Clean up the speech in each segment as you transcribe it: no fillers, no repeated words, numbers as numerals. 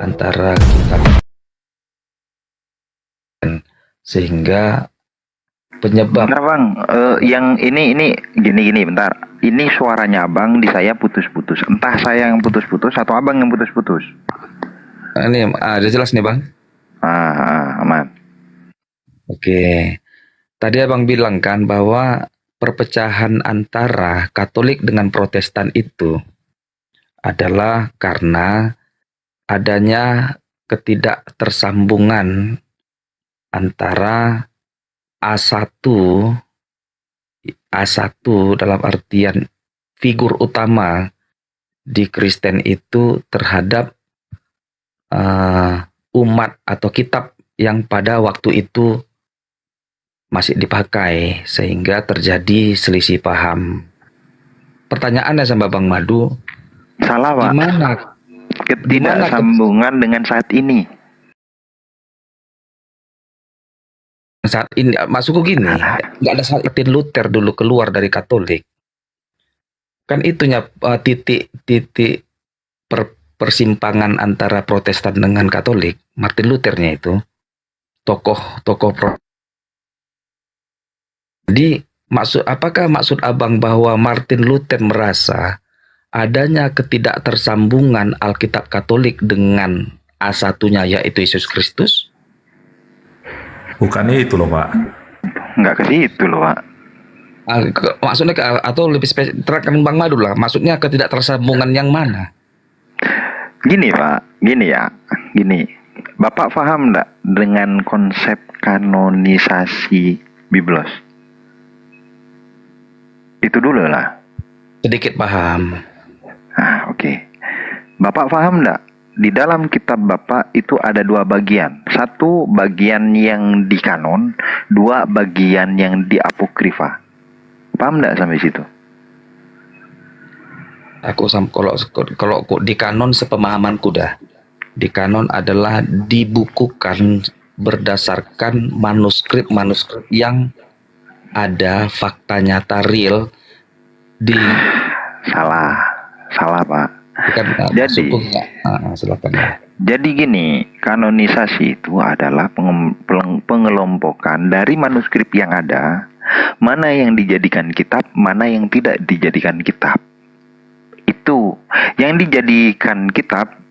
antara kita, sehingga penyebab. Bentar bang, yang ini gini bentar. Ini suaranya abang di saya putus-putus. Entah saya yang putus-putus atau abang yang putus-putus. Ini udah jelas nih bang. Aman. Oke, tadi abang bilang kan bahwa perpecahan antara Katolik dengan Protestan itu adalah karena adanya ketidaktersambungan antara A1 dalam artian figur utama di Kristen itu terhadap umat atau kitab yang pada waktu itu masih dipakai, sehingga terjadi selisih paham. Pertanyaannya sama Bang Madu, Salah pak. gimana Ketidaksambungan dengan saat ini. saat ini? Maksudku gini, nggak ada saat Martin Luther dulu keluar dari Katolik, kan itunya titik persimpangan antara Protestan dengan Katolik. Martin Luthernya itu tokoh Jadi apakah maksud abang bahwa Martin Luther merasa adanya ketidaktersambungan Alkitab Katolik dengan A1-nya yaitu Yesus Kristus? Bukannya itu loh Pak. Nggak ke situ loh pak. Maksudnya atau lebih terangkan Bang Madu lah, maksudnya ketidaktersambungan yang mana? Gini pak, gini. Bapak paham nggak dengan konsep kanonisasi Biblos? Itu dulu lah. Sedikit paham. Oke. Bapak paham nggak? Di dalam kitab Bapak itu ada dua bagian. Satu bagian yang di kanon, dua bagian yang di apokrifa. Paham nggak sampai situ? Aku kalau di kanon sepemahamanku dah. Di kanon adalah dibukukan berdasarkan manuskrip yang ada fakta nyata real di. Salah pak. Bukan, silakan. Jadi gini, kanonisasi itu adalah pengelompokan dari manuskrip yang ada, mana yang dijadikan kitab, mana yang tidak dijadikan kitab. Itu yang dijadikan kitab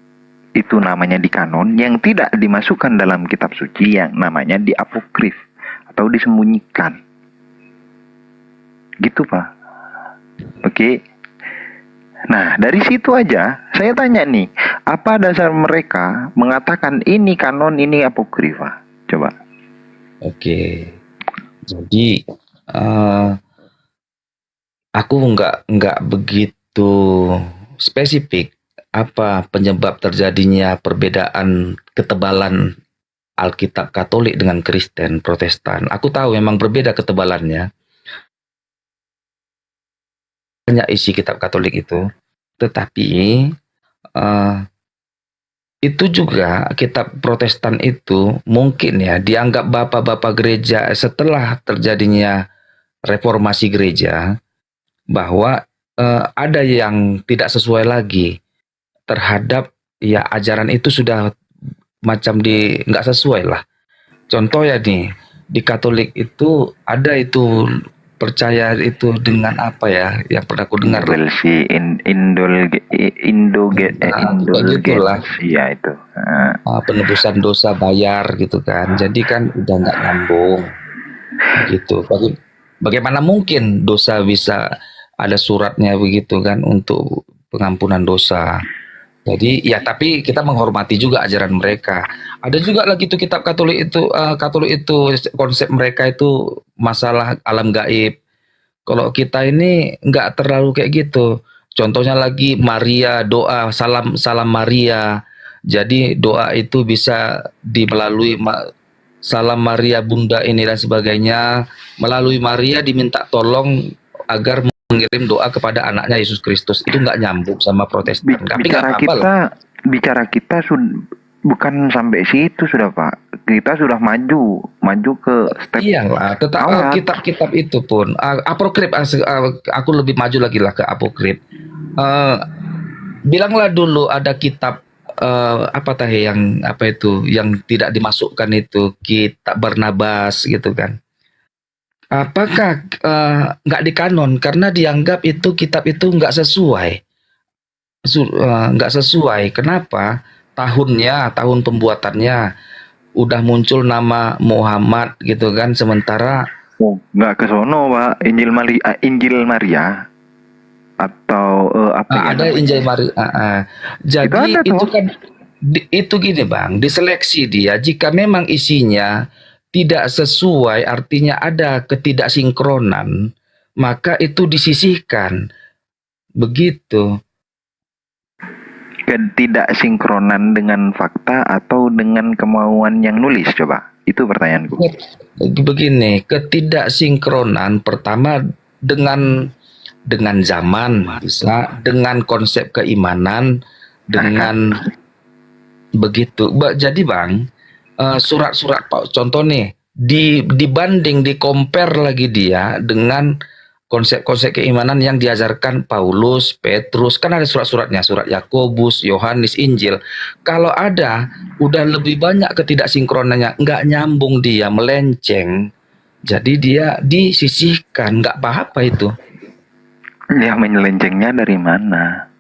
itu namanya di kanon, yang tidak dimasukkan dalam kitab suci yang namanya di apokrif atau disembunyikan. Gitu pak. Oke. Nah dari situ aja saya tanya nih, apa dasar mereka mengatakan ini kanon, ini apokrifa? Coba. Oke. Jadi aku nggak begitu spesifik apa penyebab terjadinya perbedaan ketebalan Alkitab Katolik dengan Kristen Protestan. Aku tahu memang berbeda ketebalannya, banyak isi kitab Katolik itu, tetapi itu juga kitab Protestan itu mungkin ya dianggap bapak-bapak gereja setelah terjadinya reformasi gereja bahwa ada yang tidak sesuai lagi terhadap ya ajaran itu, sudah macam nggak sesuai lah. Contoh ya nih, di Katolik itu ada itu percaya itu dengan apa ya yang pernah aku dengar, indulgensi ya itu, penebusan dosa bayar gitu kan. Jadi kan udah nggak nyambung gitu. Bagaimana mungkin dosa bisa ada suratnya begitu kan untuk pengampunan dosa. Jadi ya, tapi kita menghormati juga ajaran mereka. Ada juga lagi tuh kitab Katolik itu konsep mereka itu masalah alam gaib. Kalau kita ini nggak terlalu kayak gitu. Contohnya lagi Maria, doa salam Maria. Jadi doa itu bisa melalui salam Maria Bunda ini dan sebagainya. Melalui Maria diminta tolong agar mengirim doa kepada anaknya Yesus Kristus. Itu nggak nyambung sama Protestan. Tapi bicara kita bukan sampai situ sudah Pak. Kita sudah maju ke step. Iyalah, tetap kitab-kitab itu pun apokrif. Aku lebih maju lagi lah ke apokrif. Bilanglah dulu ada kitab apa tah yang apa itu yang tidak dimasukkan itu kitab Barnabas gitu kan. Apakah nggak dikanon karena dianggap itu kitab itu nggak sesuai, nggak sesuai. Kenapa? Tahun pembuatannya udah muncul nama Muhammad gitu kan, sementara Oh, nggak ke sono, Pak. Injil Maria atau apa ya ada namanya? Injil Maria. Itu Jadi ada itu tuh. kan itu gini Bang, diseleksi dia jika memang isinya tidak sesuai, artinya ada ketidaksinkronan, maka itu disisihkan. Begitu. Ketidaksinkronan dengan fakta atau dengan kemauan yang nulis, coba. Itu pertanyaanku. Begini, ketidaksinkronan pertama dengan zaman, bisa dengan konsep keimanan, dengan begitu. Jadi Bang, surat-surat Pak, contoh nih, dibanding compare lagi dia dengan konsep-konsep keimanan yang diajarkan Paulus, Petrus, kan ada surat-suratnya, surat Yakobus, Yohanes, Injil. Kalau ada, udah lebih banyak ketidaksinkronannya, nggak nyambung dia, melenceng. Jadi dia disisihkan, nggak apa-apa itu. Yang menyelencengnya dari mana?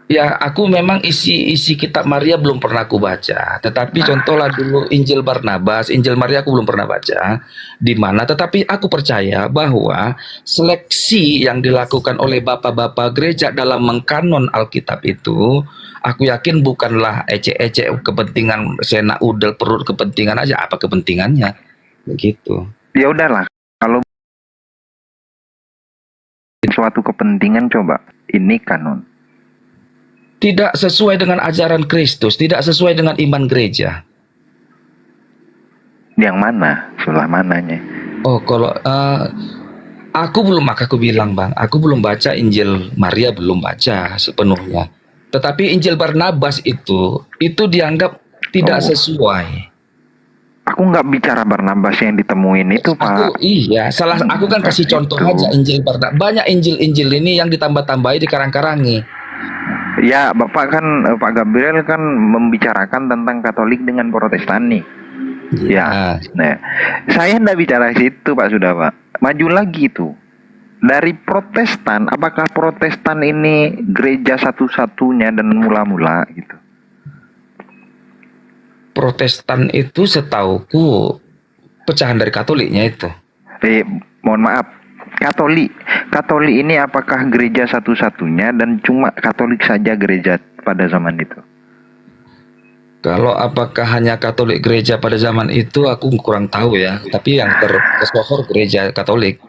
Ya, aku memang isi kitab Maria belum pernah aku baca. Tetapi contohlah dulu Injil Barnabas, Injil Maria aku belum pernah baca di mana. Tetapi aku percaya bahwa seleksi yang dilakukan oleh bapak-bapak gereja dalam mengkanon Alkitab itu, aku yakin bukanlah ecek-ecek kepentingan sena udel perut kepentingan aja. Apa kepentingannya? Begitu. Ya udahlah, kalau suatu kepentingan coba, ini kanon. Tidak sesuai dengan ajaran Kristus, tidak sesuai dengan iman gereja. Yang mana? Sulah mananya? Oh, kalau aku belum, maka aku bilang Bang, aku belum baca Injil Maria, belum baca sepenuhnya. Tetapi Injil Barnabas itu dianggap tidak sesuai. Aku nggak bicara Barnabas yang ditemuin itu, Pak. Iya, aku kan kasih contoh aja Injil Barnabas. Banyak Injil ini yang ditambah-tambahi, dikarang-karangi. Ya, Bapak kan Pak Gabriel kan membicarakan tentang Katolik dengan Protestan nih. Ya, nah, saya nggak bicara situ Pak, sudah Pak. Maju lagi tuh. Dari Protestan, apakah Protestan ini gereja satu-satunya dan mula-mula gitu? Protestan itu setauku pecahan dari Katoliknya itu. Mohon maaf, Katolik ini apakah gereja satu-satunya dan cuma Katolik saja gereja pada zaman itu? Kalau apakah hanya Katolik gereja pada zaman itu aku kurang tahu ya. Tapi yang tersohor gereja Katolik.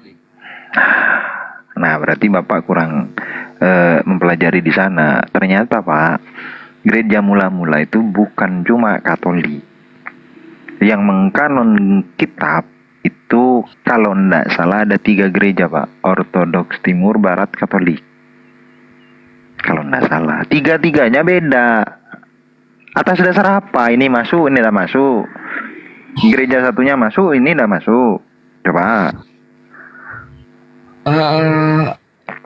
Nah, berarti Bapak kurang mempelajari di sana. Ternyata Pak, gereja mula-mula itu bukan cuma Katolik. Yang mengkanon kitab itu kalau tidak salah ada 3 gereja Pak. Ortodoks, Timur, Barat, Katolik. Kalau tidak salah. 3-tiganya beda. Atas dasar apa? Ini masuk, ini tidak masuk. Gereja satunya masuk, ini tidak masuk. Coba.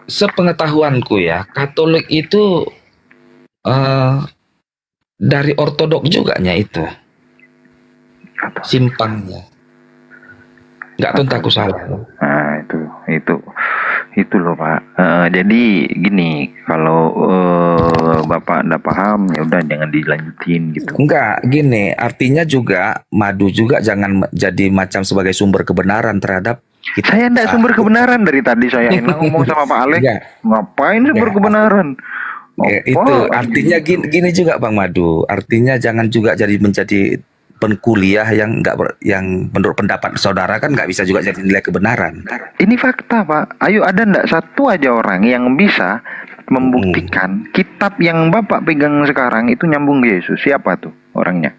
Sepengetahuanku ya, Katolik itu dari Ortodok juga nya itu. Simpangnya. Nggak tahu aku salah. Nah, itu loh Pak. Jadi gini, kalau Bapak nggak paham ya udah jangan dilanjutin gitu. Enggak, gini, artinya juga madu juga jangan jadi macam sebagai sumber kebenaran terhadap kita. Saya enggak sumber kebenaran dari tadi saya ngomong sama Pak Alex. Ngapain sumber kebenaran? Itu artinya gini juga Bang Madu. Artinya jangan juga menjadi penkuliah yang yang menurut pendapat saudara kan nggak bisa juga jadi nilai kebenaran. Ini fakta Pak. Ayo ada enggak satu aja orang yang bisa membuktikan kitab yang Bapak pegang sekarang itu nyambung ke Yesus? Siapa tuh orangnya?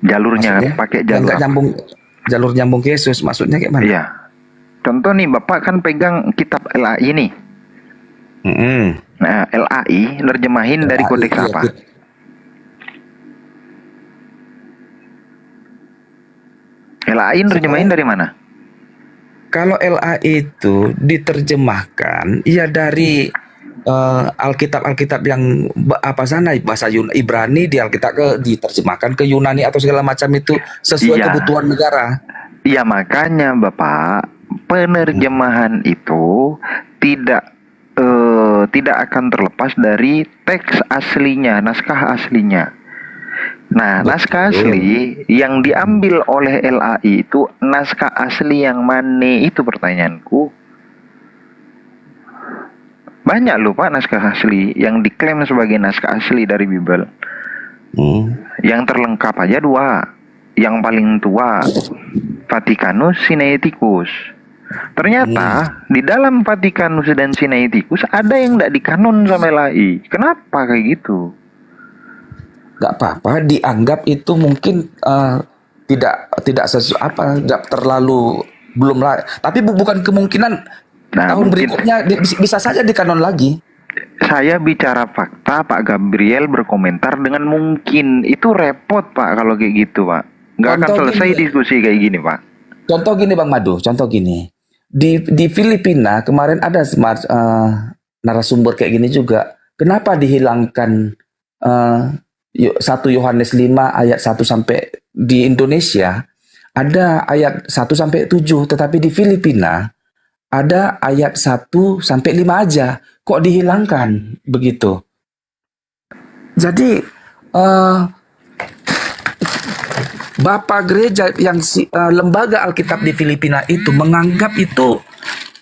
Jalurnya maksudnya, pakai jalur nyambung, jalur nyambung ke Yesus maksudnya kayak mana? Iya. Contoh nih Bapak kan pegang kitab LAI nih. Nah, LAI nerjemahin dari kodeks apa? LAI nerjemahin dari mana? Kalau LAI itu diterjemahkan ya dari Alkitab yang apa sana bahasa Ibrani di Alkitab diterjemahkan ke Yunani atau segala macam itu sesuai Iya, kebutuhan negara. iya makanya Bapak, penerjemahan itu tidak tidak akan terlepas dari teks aslinya, naskah aslinya. Nah, naskah Betul. asli yang diambil oleh LAI itu naskah asli yang mana itu pertanyaanku. Banyak loh Pak naskah asli yang diklaim sebagai naskah asli dari Bible. Hmm. Yang terlengkap aja dua. Yang paling tua Vatikanus Sinaiticus. Ternyata di dalam Vatikanus dan Sinaiticus ada yang tidak dikanon sama LAI. Kenapa kayak gitu? Nggak apa-apa, dianggap itu mungkin tidak tidak terlalu belum lah. Tapi bukan kemungkinan Nah, tahun mungkin berikutnya bisa saja dikanon lagi. saya bicara fakta, Pak Gabriel berkomentar dengan mungkin. Itu repot Pak kalau kayak gitu Pak. Nggak akan Contoh selesai gini, diskusi kayak gini Pak. contoh gini Bang Madu, contoh gini. Di Filipina kemarin ada narasumber kayak gini juga. Kenapa dihilangkan 1 Yohanes 5 ayat 1 sampai di Indonesia ada ayat 1 sampai 7, tetapi di Filipina ada ayat 1 sampai 5 aja. Kok dihilangkan begitu? Jadi Bapak gereja yang lembaga Alkitab di Filipina itu menganggap itu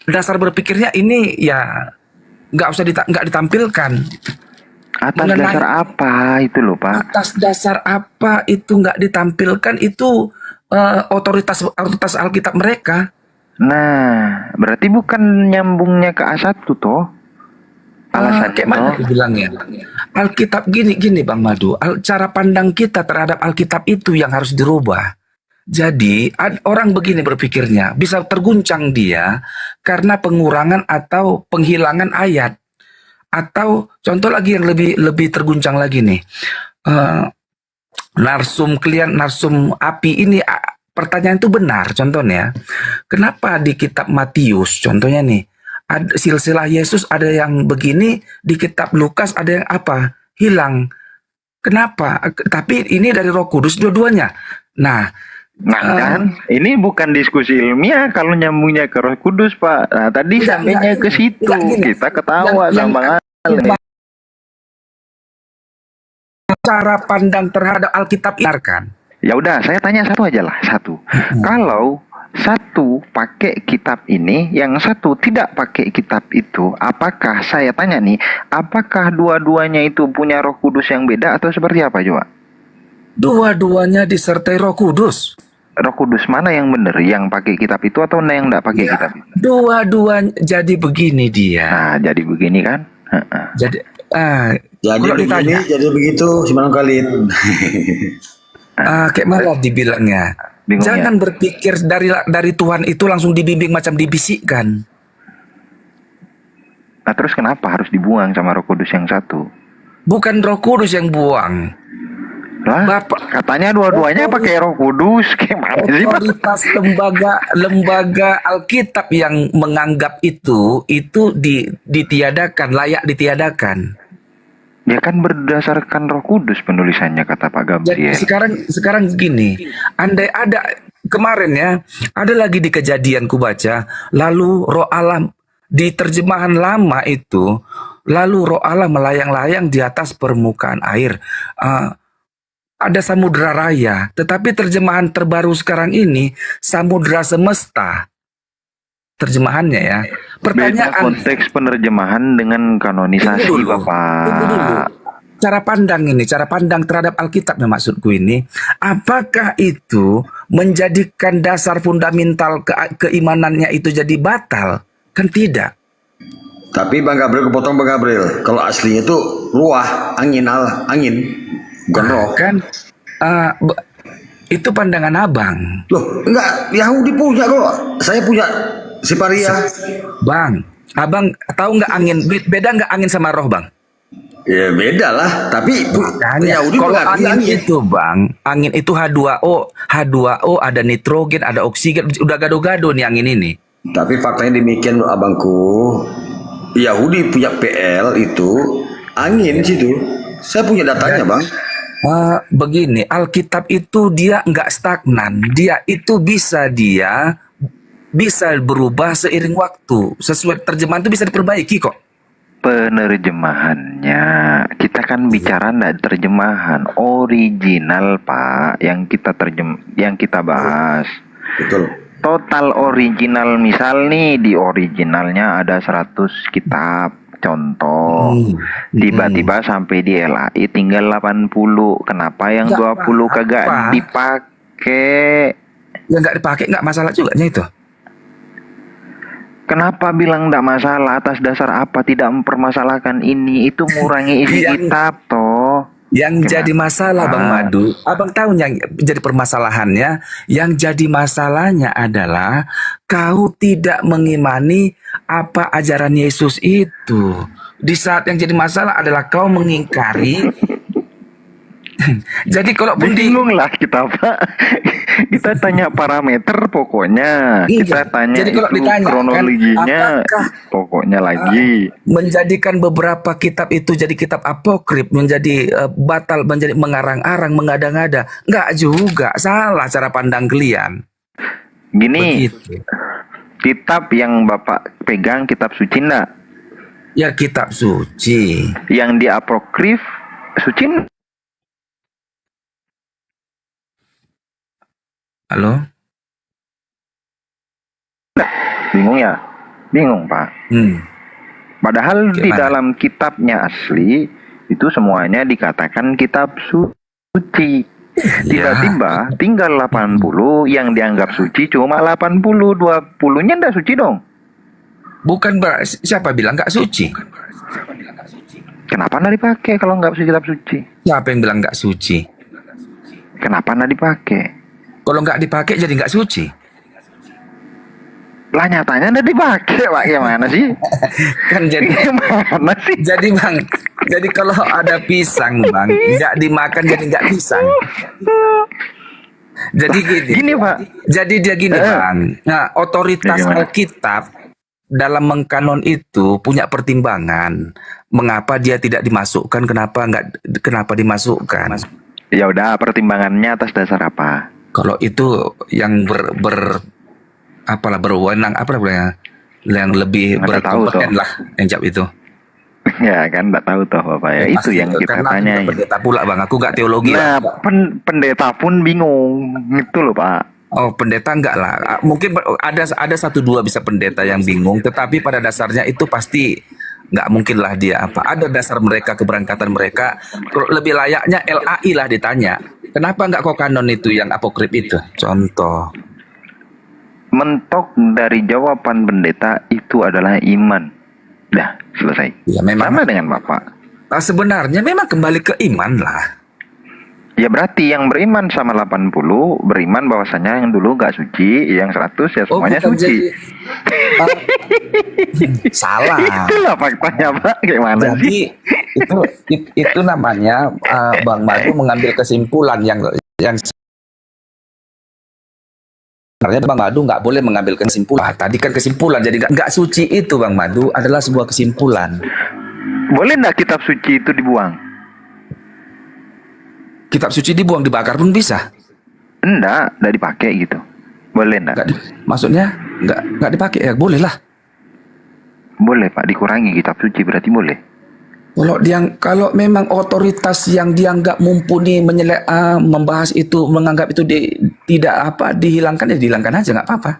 dasar berpikirnya ini ya nggak ditampilkan. Atas Mengenai dasar apa itu loh Pak? atas dasar apa itu nggak ditampilkan itu otoritas otoritas Alkitab mereka. Nah, berarti bukan nyambungnya ke A1 toh? Alasannya Kayak mana toh? dibilangnya? Alkitab gini Bang Madu, cara pandang kita terhadap Alkitab itu yang harus dirubah. Jadi orang begini berpikirnya, bisa terguncang dia karena pengurangan atau penghilangan ayat. Atau contoh lagi yang lebih terguncang lagi nih. Eh, narsum api ini pertanyaan itu benar contohnya. Kenapa di kitab Matius contohnya nih silsilah Yesus ada yang begini, di kitab Lukas ada yang apa? Hilang. Kenapa? Tapi ini dari Roh Kudus dua-duanya. Nah, Nah kan, ini bukan diskusi ilmiah kalau nyambungnya ke Roh Kudus Pak. Nah tadi sampainya ke situ, gini. kita ketawa sama Ale. Cara pandang terhadap Alkitab kan? Ya udah, saya tanya satu aja lah, satu. Kalau satu pakai kitab ini, yang satu tidak pakai kitab itu, apakah saya tanya nih, apakah dua-duanya itu punya Roh Kudus yang beda atau seperti apa coba? Dua-duanya disertai Roh Kudus. Roh Kudus mana yang benar? Yang pakai kitab itu atau yang enggak pakai kitab itu? Dua-duanya jadi begini dia. Nah, jadi begini kan? Jadi Jadi kalau begini, ditanya, jadi begitu, Simon Khalid. kayak mana dibilangnya? Bingungnya. Jangan berpikir dari Tuhan itu langsung dibimbing macam dibisikkan. Nah, terus kenapa harus dibuang sama Roh Kudus yang satu? Bukan Roh Kudus yang buang. Lah, Bapak, katanya dua-duanya pakai Roh Kudus. Gimana sih, Pak? otoritas lembaga Alkitab yang menganggap itu ditiadakan, layak ditiadakan. Ya kan berdasarkan Roh Kudus penulisannya kata Pak Jadi Gabriel. sekarang gini, andai ada kemarin ya, ada lagi di Kejadian ku baca, lalu Roh Allah di terjemahan lama itu, lalu Roh Allah melayang-layang di atas permukaan air. Ada samudera raya, tetapi terjemahan terbaru sekarang ini samudera semesta. Terjemahannya ya. Beda Pertanyaan, konteks penerjemahan dengan kanonisasi, tunggu dulu. Bapak. Cara pandang terhadap Alkitab maksudku ini, apakah itu menjadikan dasar fundamental keimanannya itu jadi batal? Kan tidak. Tapi Bang Gabriel kepotong Bang Gabriel. Kalau aslinya itu ruah, angin, bukan roh. Kan itu pandangan abang. Loh, enggak, Yahudi punya kok. Saya punya Siparia. Bang, abang tahu nggak angin, beda nggak angin sama roh bang? Ya beda lah, tapi Makanya, Yahudi kalau mengakui angin itu bang, angin itu H2O ada nitrogen, ada oksigen, udah gado-gado nih angin ini. Tapi faktanya demikian abangku. Yahudi punya PL itu angin situ. Saya punya datanya, Bang. Begini, Alkitab itu dia nggak stagnan, dia bisa berubah seiring waktu, sesuai terjemahan itu bisa diperbaiki kok. Penerjemahannya, kita kan bicara ndak terjemahan original, Pak, yang kita bahas. Betul. Total original, misal nih di originalnya ada 100 kitab contoh. Tiba-tiba sampai di LAI tinggal 80. Kenapa yang Nggak 20 kagak apa-apa. dipakai? Ya nggak dipakai nggak masalah juga itu. Kenapa bilang ndak masalah? Atas dasar apa tidak mempermasalahkan ini? Itu ngurangi isi Yang- kitab toh. Yang jadi masalah Bang Ah. Madu, abang tahu yang jadi permasalahannya, yang jadi masalahnya adalah kau tidak mengimani apa ajaran Yesus itu. Di saat yang jadi masalah adalah kau mengingkari. Jadi kalaupun Bingung lah kita, Pak. Kita tanya parameter pokoknya. Iya. Kita tanya Jadi kalau itu ditanya, kan, kronologinya apakah pokoknya lagi. menjadikan beberapa kitab itu jadi kitab apokrif, menjadi batal, menjadi mengarang-arang, mengada-ngada, nggak juga, salah cara pandang kalian. Gini, Begitu. kitab yang Bapak pegang kitab suci enggak? Ya kitab suci. Yang di apokrif suci nggak? Halo? Bingung ya? Bingung, Pak. Padahal di Gimana? dalam kitabnya asli itu semuanya dikatakan kitab suci. Tiba-tiba tinggal 80 yang dianggap suci cuma 80, 20-nya ndak suci dong. Bukan siapa bilang nggak suci? Kenapa ndak dipakai kalau nggak kitab suci? Siapa yang bilang nggak suci? Kenapa ndak dipakai? Kalau nggak dipakai jadi nggak suci. Lah nyatanya ndak dipakai, Pak. Gimana sih? Kan jadi Gimana sih? jadi Bang. Jadi kalau ada pisang Bang, nggak dimakan jadi nggak pisang. Jadi gini. Gini, Pak. Jadi dia gini Bang. Nah, otoritas Gimana? Alkitab dalam mengkanon itu punya pertimbangan. Mengapa dia tidak dimasukkan? Kenapa dimasukkan? Ya udah, pertimbangannya atas dasar apa? Kalau itu yang berwenang yang lebih Nggak tahu berkompeten toh. lah yang jawab itu. Ya kan nggak tahu toh, Bapak ya. Itu Pasti, yang kita karena aku tanyain. nggak pendeta pula Bang, aku nggak teologi Nah, lah. pendeta pun bingung gitu loh, Pak. Oh pendeta enggak lah. Mungkin ada satu dua bisa pendeta yang bingung, tetapi pada dasarnya itu pasti nggak mungkin lah dia apa. Ada dasar mereka, keberangkatan mereka. Lebih layaknya LAI lah ditanya. Kenapa nggak kok kanon itu yang apokrif itu? Contoh. Mentok dari jawaban pendeta itu adalah iman. Dah, selesai. Ya memang. Sama dengan Bapak. Sebenarnya memang kembali ke iman lah. Ya berarti yang beriman sama 80 beriman bahwasanya yang dulu gak suci, yang 100 ya semuanya bukan suci. Salah. Itulah faktanya, Pak. Gimana sih? Jadi itu namanya Bang Madu mengambil kesimpulan yang sebenarnya Bang Madu nggak boleh mengambil kesimpulan. Tadi kan kesimpulan, jadi nggak suci itu Bang Madu adalah sebuah kesimpulan. Boleh nggak kitab suci itu dibuang? Kitab suci dibuang, dibakar pun bisa. Enggak dipakai gitu. Boleh enggak? Maksudnya nggak dipakai ya boleh lah. Boleh, Pak, dikurangi kitab suci berarti boleh. Kalau memang otoritas yang dianggap mumpuni membahas itu, menganggap itu tidak dihilangkan ya dihilangkan aja, nggak apa-apa.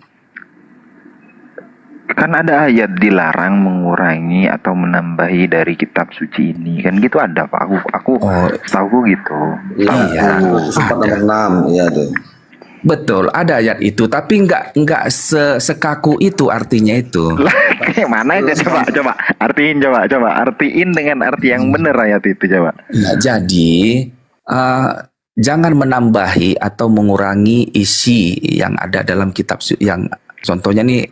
Kan ada ayat dilarang mengurangi atau menambahi dari kitab suci ini. Kan gitu ada, Pak. Aku tahu gitu. Iya. Sumpah nomor 6, iya tuh. Betul, ada ayat itu, tapi nggak sekaku itu artinya itu. Lah, kayak mana itu? Coba artiin dengan arti yang benar ayat itu, coba. Nah, jadi jangan menambahi atau mengurangi isi yang ada dalam kitab yang contohnya nih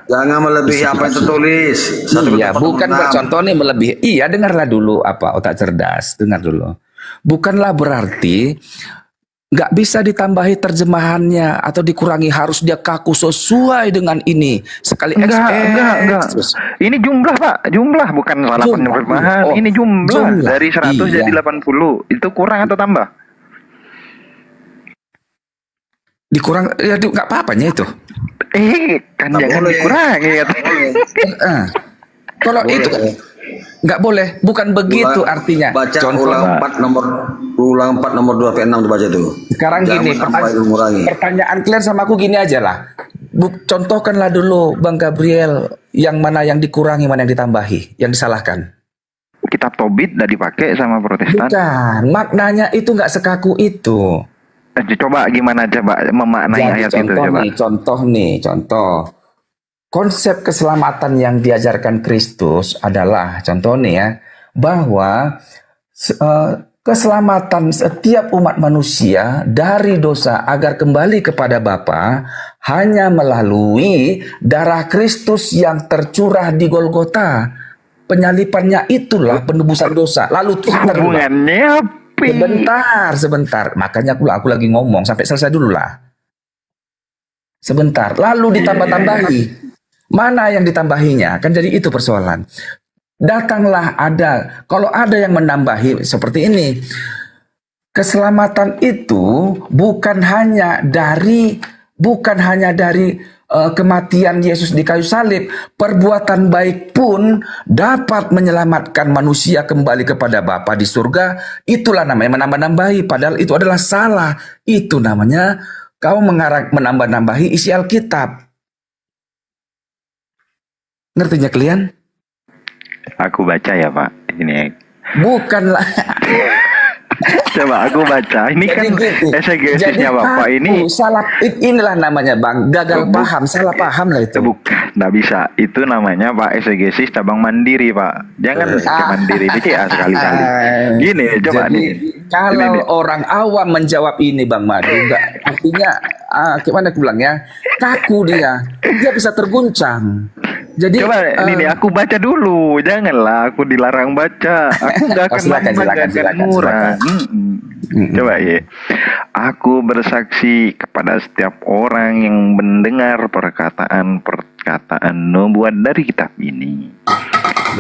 Jangan melebihi apa yang tertulis. Iya, bukan contoh nih melebihi. Iya, dengarlah dulu apa otak cerdas, dengar dulu. Bukanlah berarti nggak bisa ditambahi terjemahannya atau dikurangi, harus dia kaku sesuai dengan ini. Sekali Enggak. terus Ini jumlah, Pak. Jumlah, bukan salah jumlah. penerjemahan. Oh, Ini jumlah. jumlah. Dari 100 Iya. jadi 80. Itu kurang atau tambah? Dikurang ya nggak apa-apanya itu. Kan Nggak jangan boleh. dikurangi. Eh, Kalau itu nggak boleh, bukan begitu artinya. Baca Contoh, ulang 4 nomor 2 sampai 6 tuh baca tuh. sekarang Jangan gini, menambah, mengurangi. pertanyaan kalian sama aku gini aja lah. Contohkanlah dulu Bang Gabriel, yang mana yang dikurangi, mana yang ditambahi, yang disalahkan. Kitab Tobit udah dipakai sama Protestan. Bukan, maknanya itu nggak sekaku itu. Coba gimana coba memaknai Jadi ayat itu coba. contoh. Konsep keselamatan yang diajarkan Kristus adalah, contoh nih ya, bahwa keselamatan setiap umat manusia dari dosa agar kembali kepada Bapa hanya melalui darah Kristus yang tercurah di Golgota. Penyalipannya itulah penebusan dosa. Lalu Hubungannya apa? sebentar. Makanya aku lagi ngomong sampai selesai dulu lah. Sebentar. Lalu ditambah-tambahi. Mana yang ditambahinya? Kan jadi itu persoalan. Datanglah ada. Kalau ada yang menambahi seperti ini. Keselamatan itu bukan hanya dari kematian Yesus di kayu salib. Perbuatan baik pun dapat menyelamatkan manusia kembali kepada Bapa di surga. Itulah namanya menambah-nambahi. Padahal itu adalah salah. Itu namanya kau menambah-nambahi isi Alkitab. Ngertinya kalian? Aku baca ya Pak. Ini Bukanlah. coba aku baca. Ini kan exegesisnya Bapak ini. Salah, inilah namanya Bang. Gagal paham, salah paham lah itu. Bukan, nggak bisa. Itu namanya Pak exegesis cabang mandiri Pak. Jangan mandiri dikit sekali-kali. Gini, coba Jadi, nih. kalau Ini. orang awam menjawab ini Bang Madu, artinya gimana aku bilang ya, kaku dia bisa terguncang. Jadi Coba ini aku baca dulu, janganlah aku dilarang baca. Aku nggak akan silakan. murah. Coba ya. Aku bersaksi kepada setiap orang yang mendengar perkataan nubuat dari kitab ini.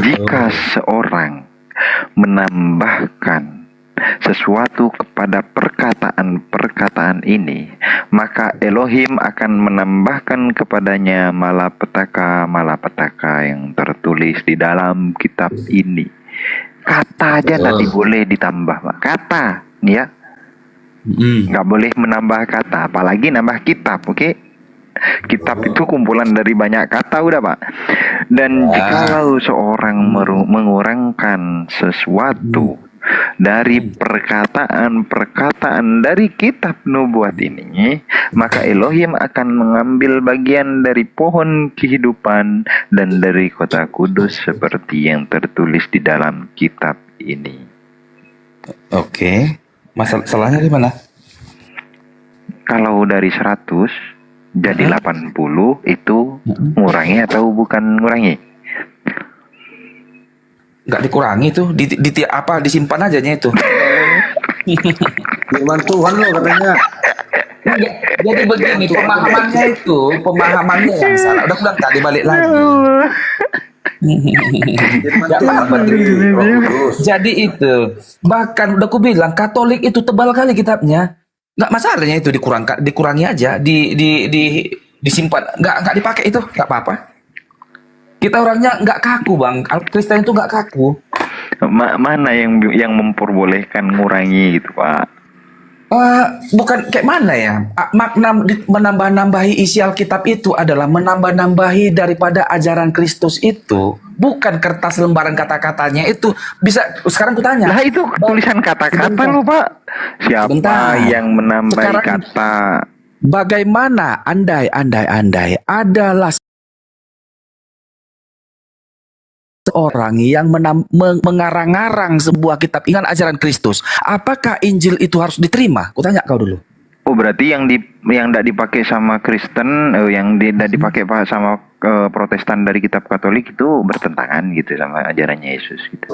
Jika seorang menambahkan sesuatu kepada perkataan ini, maka Elohim akan menambahkan kepadanya malapetaka yang tertulis di dalam kitab ini. Kata aja nanti boleh ditambah, Pak. Kata, ya. Nggak boleh menambah kata, apalagi nambah kitab, oke? Kitab itu kumpulan dari banyak kata, udah Pak. Dan jikalau seorang mengurangkan sesuatu dari perkataan dari kitab nubuat ini, maka Elohim akan mengambil bagian dari pohon kehidupan dan dari kota kudus seperti yang tertulis di dalam kitab ini. Oke. Masalahnya di mana? Kalau dari 100 jadi 80 itu ngurangi atau bukan ngurangi? Nggak dikurangi tuh, disimpan aja itu. Firman Tuhan lo katanya. Jadi begini, pemahamannya yang salah. Udah bilang tadi, balik lagi. Nggak apa-apa tuh. Jadi itu, bahkan udah aku bilang Katolik itu tebal kali kitabnya. Nggak masalahnya itu dikurangi aja, disimpan, nggak dipakai itu, nggak apa-apa. Kita orangnya nggak kaku Bang, Kristen itu nggak kaku. Mana yang memperbolehkan ngurangi gitu Pak? Bukan kayak mana ya? Makna menambah-nambahi isi Alkitab itu adalah menambah-nambahi daripada ajaran Kristus itu. Bukan kertas lembaran kata-katanya itu. Bisa, sekarang kutanya. Lah itu tulisan kata-kata lo Pak. Siapa yang menambahi sekarang, kata? Bagaimana andai adalah seorang yang mengarang-arang sebuah kitab dengan ajaran Kristus, apakah Injil itu harus diterima? Kutanya kau dulu. Oh berarti yang tidak dipakai sama Kristen, yang tidak dipakai sama Protestan dari kitab Katolik itu bertentangan gitu sama ajarannya Yesus gitu.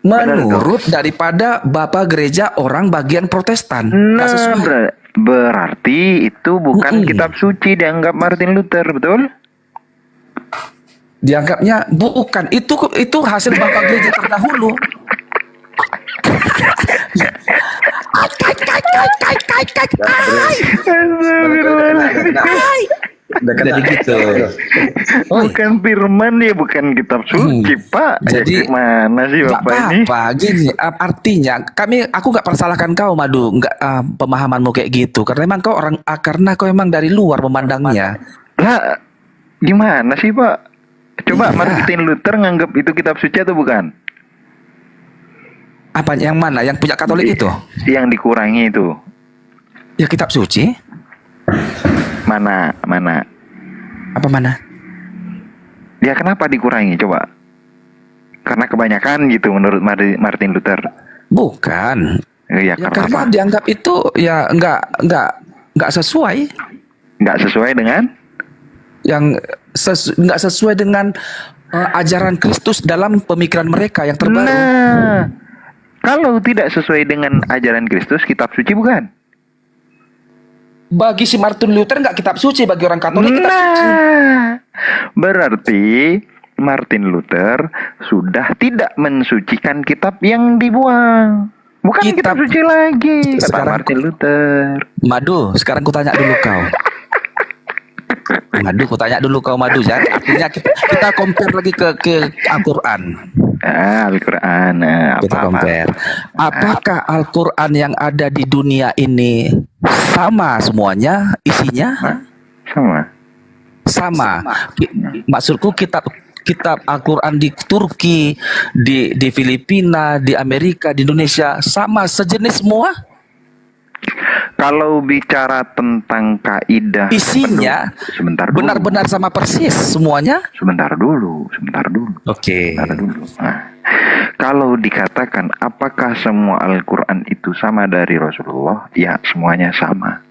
Menurut daripada Bapak Gereja orang bagian Protestan. Nggak Nah, sesuai. berarti itu bukan Mm-mm. kitab suci dianggap Martin Luther, betul? Dianggapnya bukan. Itu hasil Bapak Gereja terdahulu. Udah kena. Jadi gitu. Oh, Bukan firman ya, bukan kitab suci, Pak. Jadi, Gimana sih nggak Bapak ini? apa-apa gini, artinya aku nggak persalahkan kau Madu, nggak pemahamanmu kayak gitu karena emang kau karena kau emang dari luar memandangnya. Lah, gimana sih Pak? Coba Iya. Martin Luther nganggap itu kitab suci atau bukan? Apa yang mana yang punya Katolik itu? Yang dikurangi itu. Ya kitab suci. Mana? Apa mana? Ya kenapa dikurangi coba? Karena kebanyakan gitu menurut Martin Luther. Bukan. Ya, Ya karena karena apa? dianggap itu ya nggak sesuai, Nggak sesuai dengan yang nggak sesuai dengan ajaran Kristus dalam pemikiran mereka yang terbaru. Nah, kalau tidak sesuai dengan ajaran Kristus, kitab suci bukan? Bagi si Martin Luther nggak kitab suci, bagi orang Katolik kitab suci. Nah, berarti Martin Luther sudah tidak mensucikan kitab yang dibuang. Bukan kitab suci lagi, kata Sekarang Martin Luther. Madu, sekarang kutanya dulu kau. Madu, kutanya dulu kau Madu. Jadi artinya kita compare lagi ke Al-Quran. Al-Quran. Kita compare. Apakah Al-Quran yang ada di dunia ini sama semuanya isinya? Sama. Maksudku kitab Al-Quran di Turki, di Filipina, di Amerika, di Indonesia sama sejenis semua? Kalau bicara tentang kaidah Isinya sebentar dulu. benar-benar sama persis semuanya? Sebentar dulu. Oke. Sebentar dulu. Nah, kalau dikatakan apakah semua Al-Quran itu sama dari Rasulullah? Ya, semuanya sama.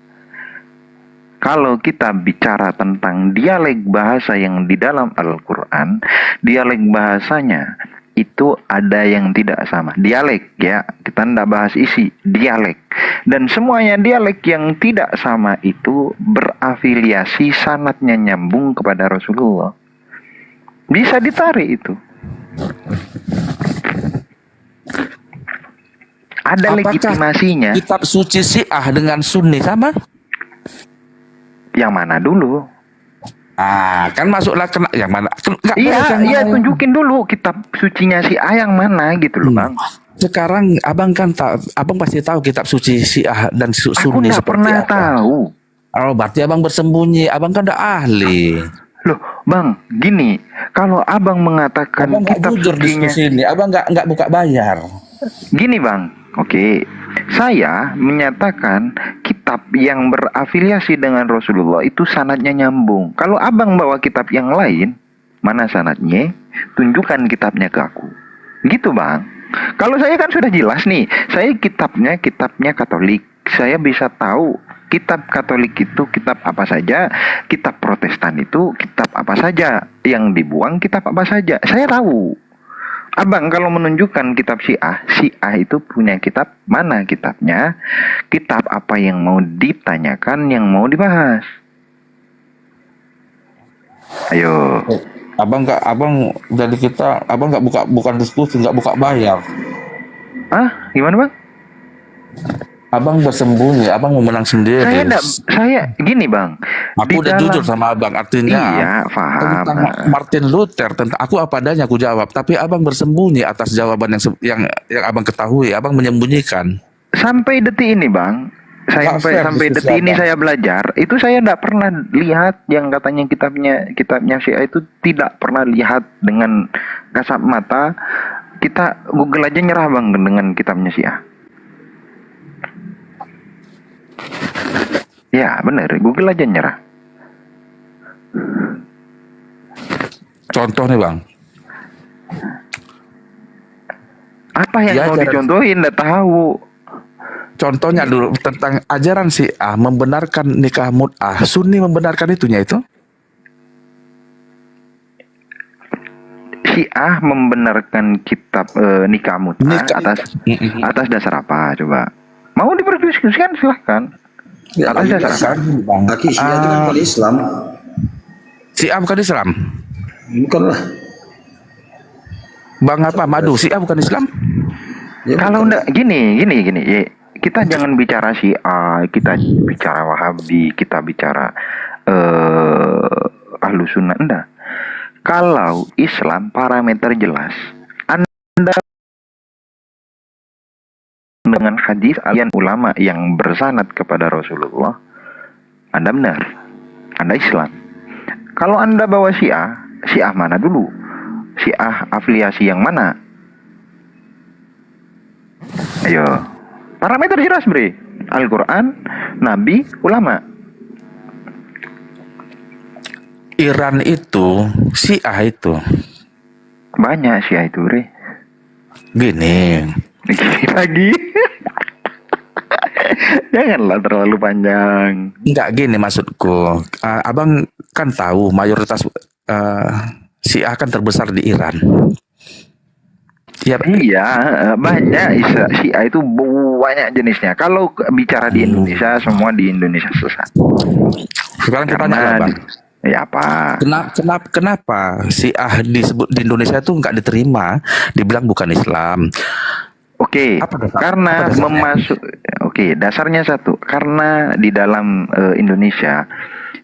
Kalau kita bicara tentang dialek bahasa yang di dalam Al-Quran, dialek bahasanya itu ada yang tidak sama. Dialek ya, kita tidak bahas isi, dialek. Dan semuanya dialek yang tidak sama itu berafiliasi sanadnya nyambung kepada Rasulullah. Bisa ditarik itu. Ada Apakah legitimasinya. kitab suci Syiah dengan Sunni sama? Yang mana dulu? Kan masuklah kena yang mana? Nggak boleh yang Iya, mana. tunjukin dulu kitab sucinya si A yang mana gitu loh, Bang. Sekarang abang kan abang pasti tahu kitab suci Syiah dan Aku Sunni nggak seperti pernah apa. tahu. Oh, berarti abang bersembunyi. Abang kan udah ahli. Loh, Bang, gini, kalau Abang mengatakan Abang nggak kitab jujur sucinya, diskusi ini. Abang nggak buka bayar. gini Bang, oke, saya menyatakan kitab yang berafiliasi dengan Rasulullah itu sanadnya nyambung. Kalau Abang bawa kitab yang lain, mana sanadnya? Tunjukkan kitabnya ke aku. Gitu Bang. Kalau saya kan sudah jelas nih, saya kitabnya Katolik. Saya bisa tahu kitab Katolik itu kitab apa saja, kitab Protestan itu kitab apa saja, yang dibuang kitab apa saja. Saya tahu. Abang kalau menunjukkan kitab Syiah itu punya kitab mana kitabnya, kitab apa yang mau ditanyakan, yang mau dibahas. Ayo. Abang dari kita, abang nggak bukan diskusi, nggak buka bayar. Gimana Bang? Abang bersembunyi, abang mau menang sendiri. Saya gini Bang. Aku udah jujur sama abang, artinya Iya, paham. tentang Martin Luther, tentang aku apa adanya aku jawab, tapi abang bersembunyi atas jawaban yang abang ketahui, abang menyembunyikan. Sampai detik ini Bang, sampai detik ini saya belajar, itu saya tidak pernah lihat yang katanya kitabnya Syiah itu, tidak pernah lihat dengan kasat mata. Kita Google aja nyerah Bang dengan kitabnya Syiah. Ya benar, Google aja nyerah. Contoh nih bang, Apa yang Ya, mau ajaran- dicontohin? Nggak tahu. contohnya dulu tentang ajaran Syiah membenarkan nikah mut'ah, Sunni membenarkan itunya itu? Syiah membenarkan kitab nikah muta Nikah. atas dasar apa coba? Mau diperdiskusikan silahkan. Ya, Atas bagi dasar apa? Bang. Kaki Syiah itu kan bukan Islam. Syiah bukan Islam. Bukan lah. Bang apa? Madu. Syiah bukan Islam. Ya, Kalau bukan. enggak gini, ya, kita jangan bicara Syiah, kita bicara Wahabi, kita bicara Ahlus Sunnah, enggak. Kalau Islam parameter jelas, Anda dengan hadis alian ulama yang bersanad kepada Rasulullah, Anda benar, Anda Islam. Kalau Anda bawa Syiah, Syiah mana dulu? Syiah afiliasi yang mana? Ayo, parameter jelas bre, Al-Quran, Nabi, ulama. Iran itu, Syiah itu. Banyak Syiah itu bre. Gini. Gini lagi. Janganlah terlalu panjang. Enggak gini maksudku. Abang kan tahu mayoritas Syiah kan terbesar di Iran. Ya, Iya, banyak Syiah itu banyak jenisnya. Kalau bicara di Indonesia, semua di Indonesia sesat. sekarang kita tanya lah, Bang. Ya apa? Kenapa Syiah disebut di Indonesia itu nggak diterima, dibilang bukan Islam? Oke, Apa dasar- karena apa dasarnya? dasarnya satu, karena di dalam Indonesia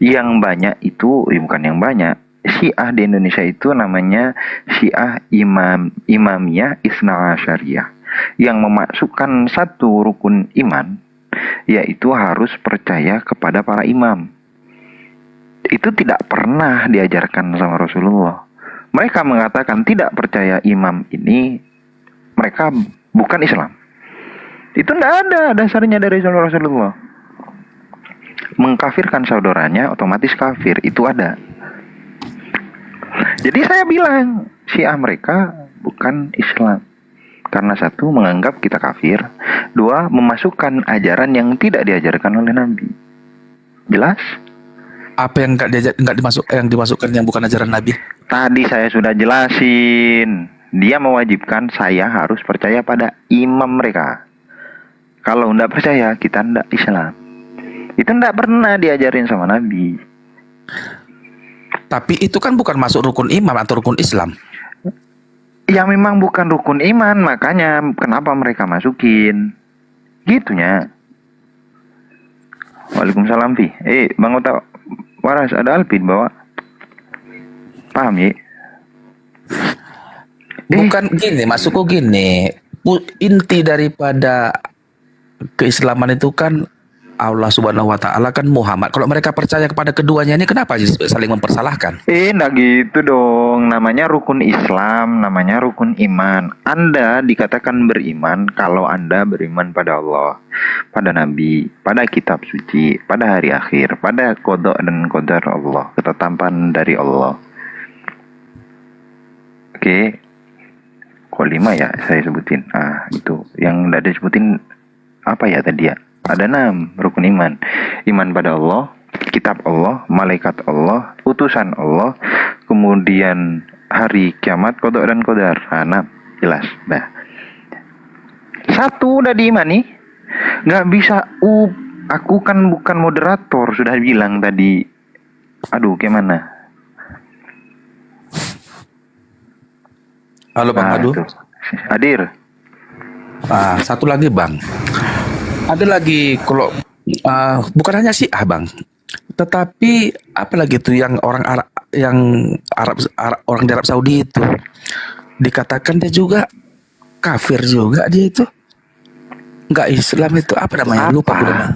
yang banyak itu, bukan yang banyak, Syiah di Indonesia itu namanya Syiah Imamiyah Isna Asyariyah, yang memasukkan satu rukun iman, yaitu harus percaya kepada para imam. Itu tidak pernah diajarkan sama Rasulullah. Mereka mengatakan tidak percaya imam ini, mereka bukan Islam. Itu tidak ada dasarnya dari Rasulullah. Mengkafirkan saudaranya otomatis kafir, itu ada. Jadi saya bilang Syiah mereka bukan Islam. Karena satu, menganggap kita kafir. Dua, memasukkan ajaran yang tidak diajarkan oleh Nabi. Jelas? Apa yang yang dimasukkan yang bukan ajaran Nabi? Tadi saya sudah jelasin. Dia mewajibkan saya harus percaya pada imam mereka. Kalau tidak percaya, kita tidak Islam. Itu tidak pernah diajarin sama Nabi. Tapi itu kan bukan masuk rukun imam atau rukun Islam. Ya memang bukan rukun iman, makanya kenapa mereka masukin. Gitunya. Waalaikumsalam, Pi. Bang Ota Waras, ada Alpi di bawah. Paham ya? Bukan gini, maksudku gini. Inti daripada keislaman itu kan Allah Subhanahu wa taala, kan Muhammad. Kalau mereka percaya kepada keduanya ini, kenapa saling mempersalahkan? Enggak gitu dong. Namanya rukun Islam, namanya rukun iman. Anda dikatakan beriman kalau Anda beriman pada Allah, pada Nabi, pada kitab suci, pada hari akhir, pada qada dan qadar Allah, ketetapan dari Allah. Oke. Kok 5 ya saya sebutin? Itu. Yang udah disebutin apa ya tadi ya? Ada 6 rukun iman. Iman pada Allah, kitab Allah, malaikat Allah, utusan Allah, kemudian hari kiamat, qada dan qadar. Jelas. Nah. Satu udah diimani. Nggak bisa. Aku kan bukan moderator, sudah bilang tadi. Aduh, gimana? Halo Bang Madu. Itu. Hadir. Satu lagi Bang. Ada lagi kalau bukan hanya Syiah Bang, tetapi apa lagi tuh yang orang Arab, orang di Arab Saudi itu dikatakan dia juga kafir juga, dia itu nggak Islam, itu apa namanya? Lupa aku namanya.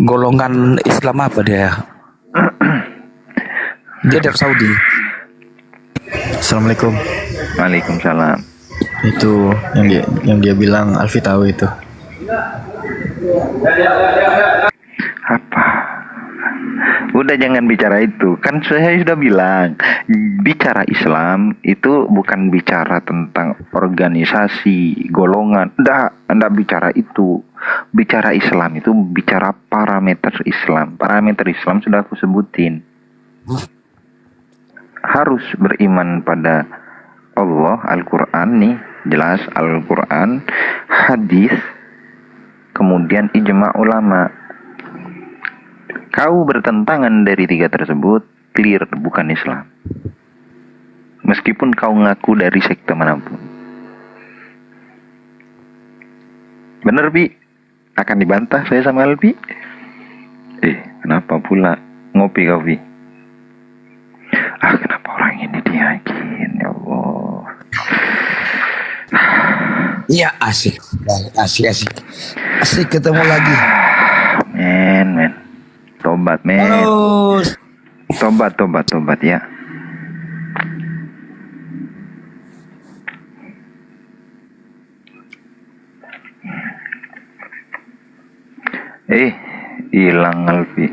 Golongan Islam apa dia? Dia di Arab Saudi. Assalamualaikum. Waalaikumsalam. Itu yang dia bilang Alfi tahu itu. Apa? Udah jangan bicara itu. Kan saya sudah bilang, bicara Islam itu bukan bicara tentang organisasi, golongan. Enggak bicara itu. Bicara Islam itu bicara parameter Islam. Parameter Islam sudah aku sebutin. harus beriman pada Allah, Al-Quran nih, jelas Al-Quran, hadis, kemudian ijma ulama. Kau bertentangan dari tiga tersebut, clear bukan Islam. Meskipun kau ngaku dari sekte manapun. Bener, Pi? Akan dibantah saya sama Alpi? Kenapa pula ngopi kau, Pi? Kenapa orang ini diyakin, ya Allah. Iya, asik ketemu lagi. Men. Tobat, men. Halo. Tobat ya. Hilang Alfi.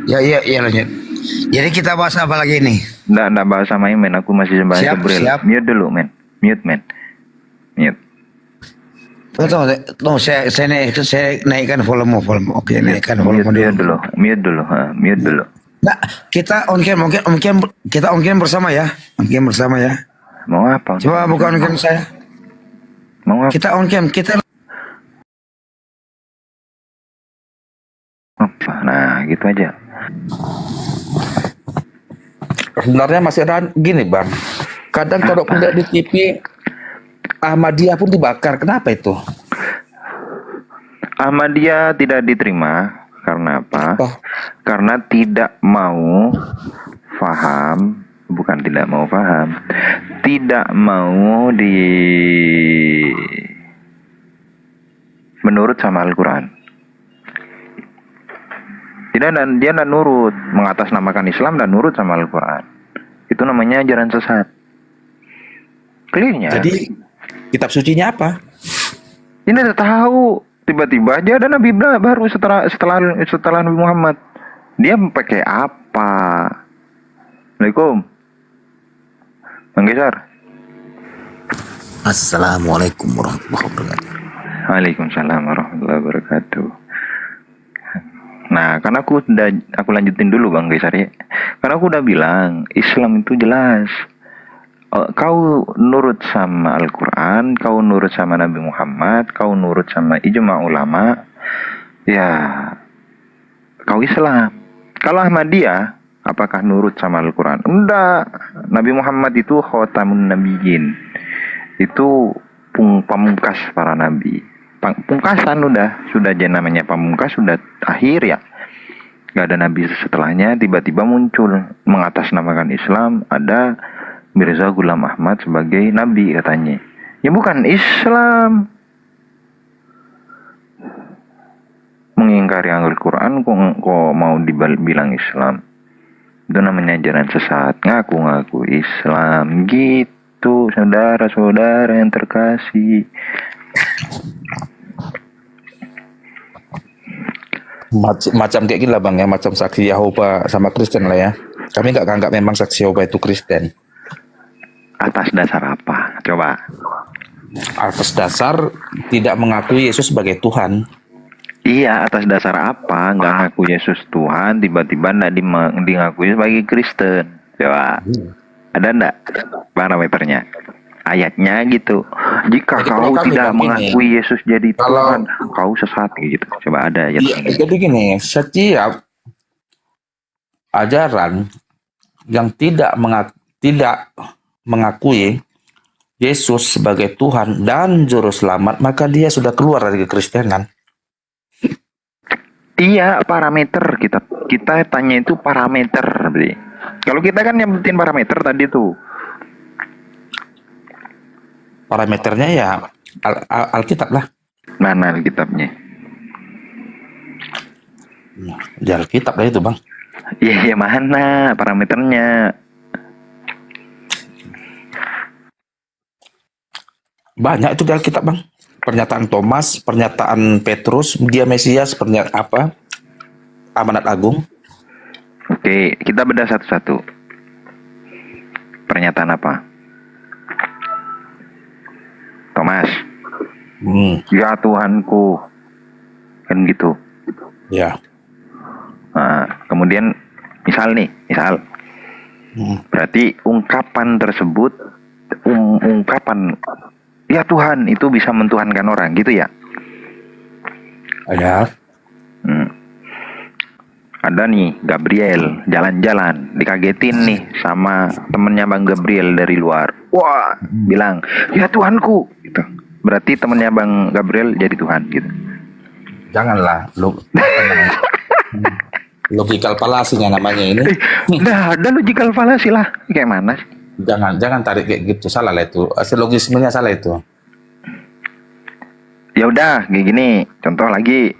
Ya lanjut. Jadi kita bahas apa lagi nih? Nggak bahas sama men, aku masih bahas Siap, Gabriel. siap. Mute dulu, men. Mute. Tunggu, saya naikkan volume. Oke, naikkan volume dulu. Mute dulu. Nah, kita on cam, mungkin kita on cam bersama ya. Mau apa? Coba buka on cam saya. Mau apa? Kita on cam, kita. Nah, gitu aja. Sebenarnya masih ada gini bang. Kadang kalau kuliah di TV Ahmadiyah pun dibakar. Kenapa itu? Ahmadiyah tidak diterima karena apa? Oh. Karena tidak mau paham, bukan tidak mau paham, tidak mau menurut sama Al-Quran. Dan dia tidak nurut, mengatasnamakan Islam dan nurut sama Al-Quran. Itu namanya ajaran sesat. Clearnya. Jadi kitab sucinya apa? Ini udah tahu. Tiba-tiba aja ada Nabi baru setelah Nabi Muhammad. Dia pakai apa? Assalamualaikum. Bang Gesar. Assalamualaikum warahmatullahi wabarakatuh. Waalaikumsalam warahmatullahi wabarakatuh. Nah, karena aku lanjutin dulu Bang Gesar ya. Karena aku udah bilang Islam itu jelas. Kau nurut sama Al-Quran, kau nurut sama Nabi Muhammad, kau nurut sama ijma ulama, ya kau Islam. Kalau Ahmadiyah, apakah nurut sama Al-Quran? Enggak. Nabi Muhammad itu khatamun nabiyyin. Itu pamungkas para nabi. Pungkasan sudah aja namanya pamungkas, sudah akhir ya. Gak ada nabi setelahnya, tiba-tiba muncul mengatasnamakan Islam, ada Mirza Ghulam Ahmad sebagai nabi katanya. Ya bukan Islam. Mengingkari Al-Quran kok mau dibilang Islam. Itu namanya ajaran sesat. Ngaku-ngaku Islam gitu, saudara-saudara yang terkasih. Macam kayak gini lah bang ya, macam saksi Yahova sama Kristen lah ya. Kami nggak anggap memang saksi Yahova itu Kristen. Atas dasar apa? Coba. Atas dasar tidak mengakui Yesus sebagai Tuhan. Iya, atas dasar apa? Nggak ngaku Yesus Tuhan, tiba-tiba nggak ngakui sebagai Kristen. Coba. Ada nggak parameternya? Ayatnya gitu. Jika Jadi kau kalau kami tidak begini, mengakui Yesus jadi Tuhan, kau sesat gitu. Coba ada ayat. Iya, jadi gini, setiap ajaran yang tidak mengakui Yesus sebagai Tuhan dan Juru Selamat, maka dia sudah keluar dari kekristenan. Iya, parameter kita tanya itu parameter, Bli. Kalau kita kan nyebutin parameter tadi tuh. Parameternya ya Alkitab lah. Mana Alkitabnya? Di Alkitab lah itu bang. Iya, mana parameternya? Banyak itu di Alkitab bang. Pernyataan Thomas, pernyataan Petrus, dia Mesias, pernyataan amanat agung. Oke, kita bedah satu-satu. Pernyataan apa? Thomas. Ya Tuhanku. Kan gitu. Ya. Nah, kemudian misal Berarti ungkapan tersebut, ungkapan ya Tuhan itu bisa mentuhankan orang gitu ya. Ada. Ada nih Gabriel jalan-jalan dikagetin nih sama temennya Bang Gabriel dari luar. Wah, bilang ya Tuhanku gitu. Berarti temennya Bang Gabriel jadi Tuhan gitu. Janganlah logikal palasinya namanya ini. Nah, ada logical fallacy lah. Kayak mana sih? Jangan tarik kayak gitu, salah lah itu. Asal logismenya salah itu. Ya udah, kayak gini. Contoh lagi.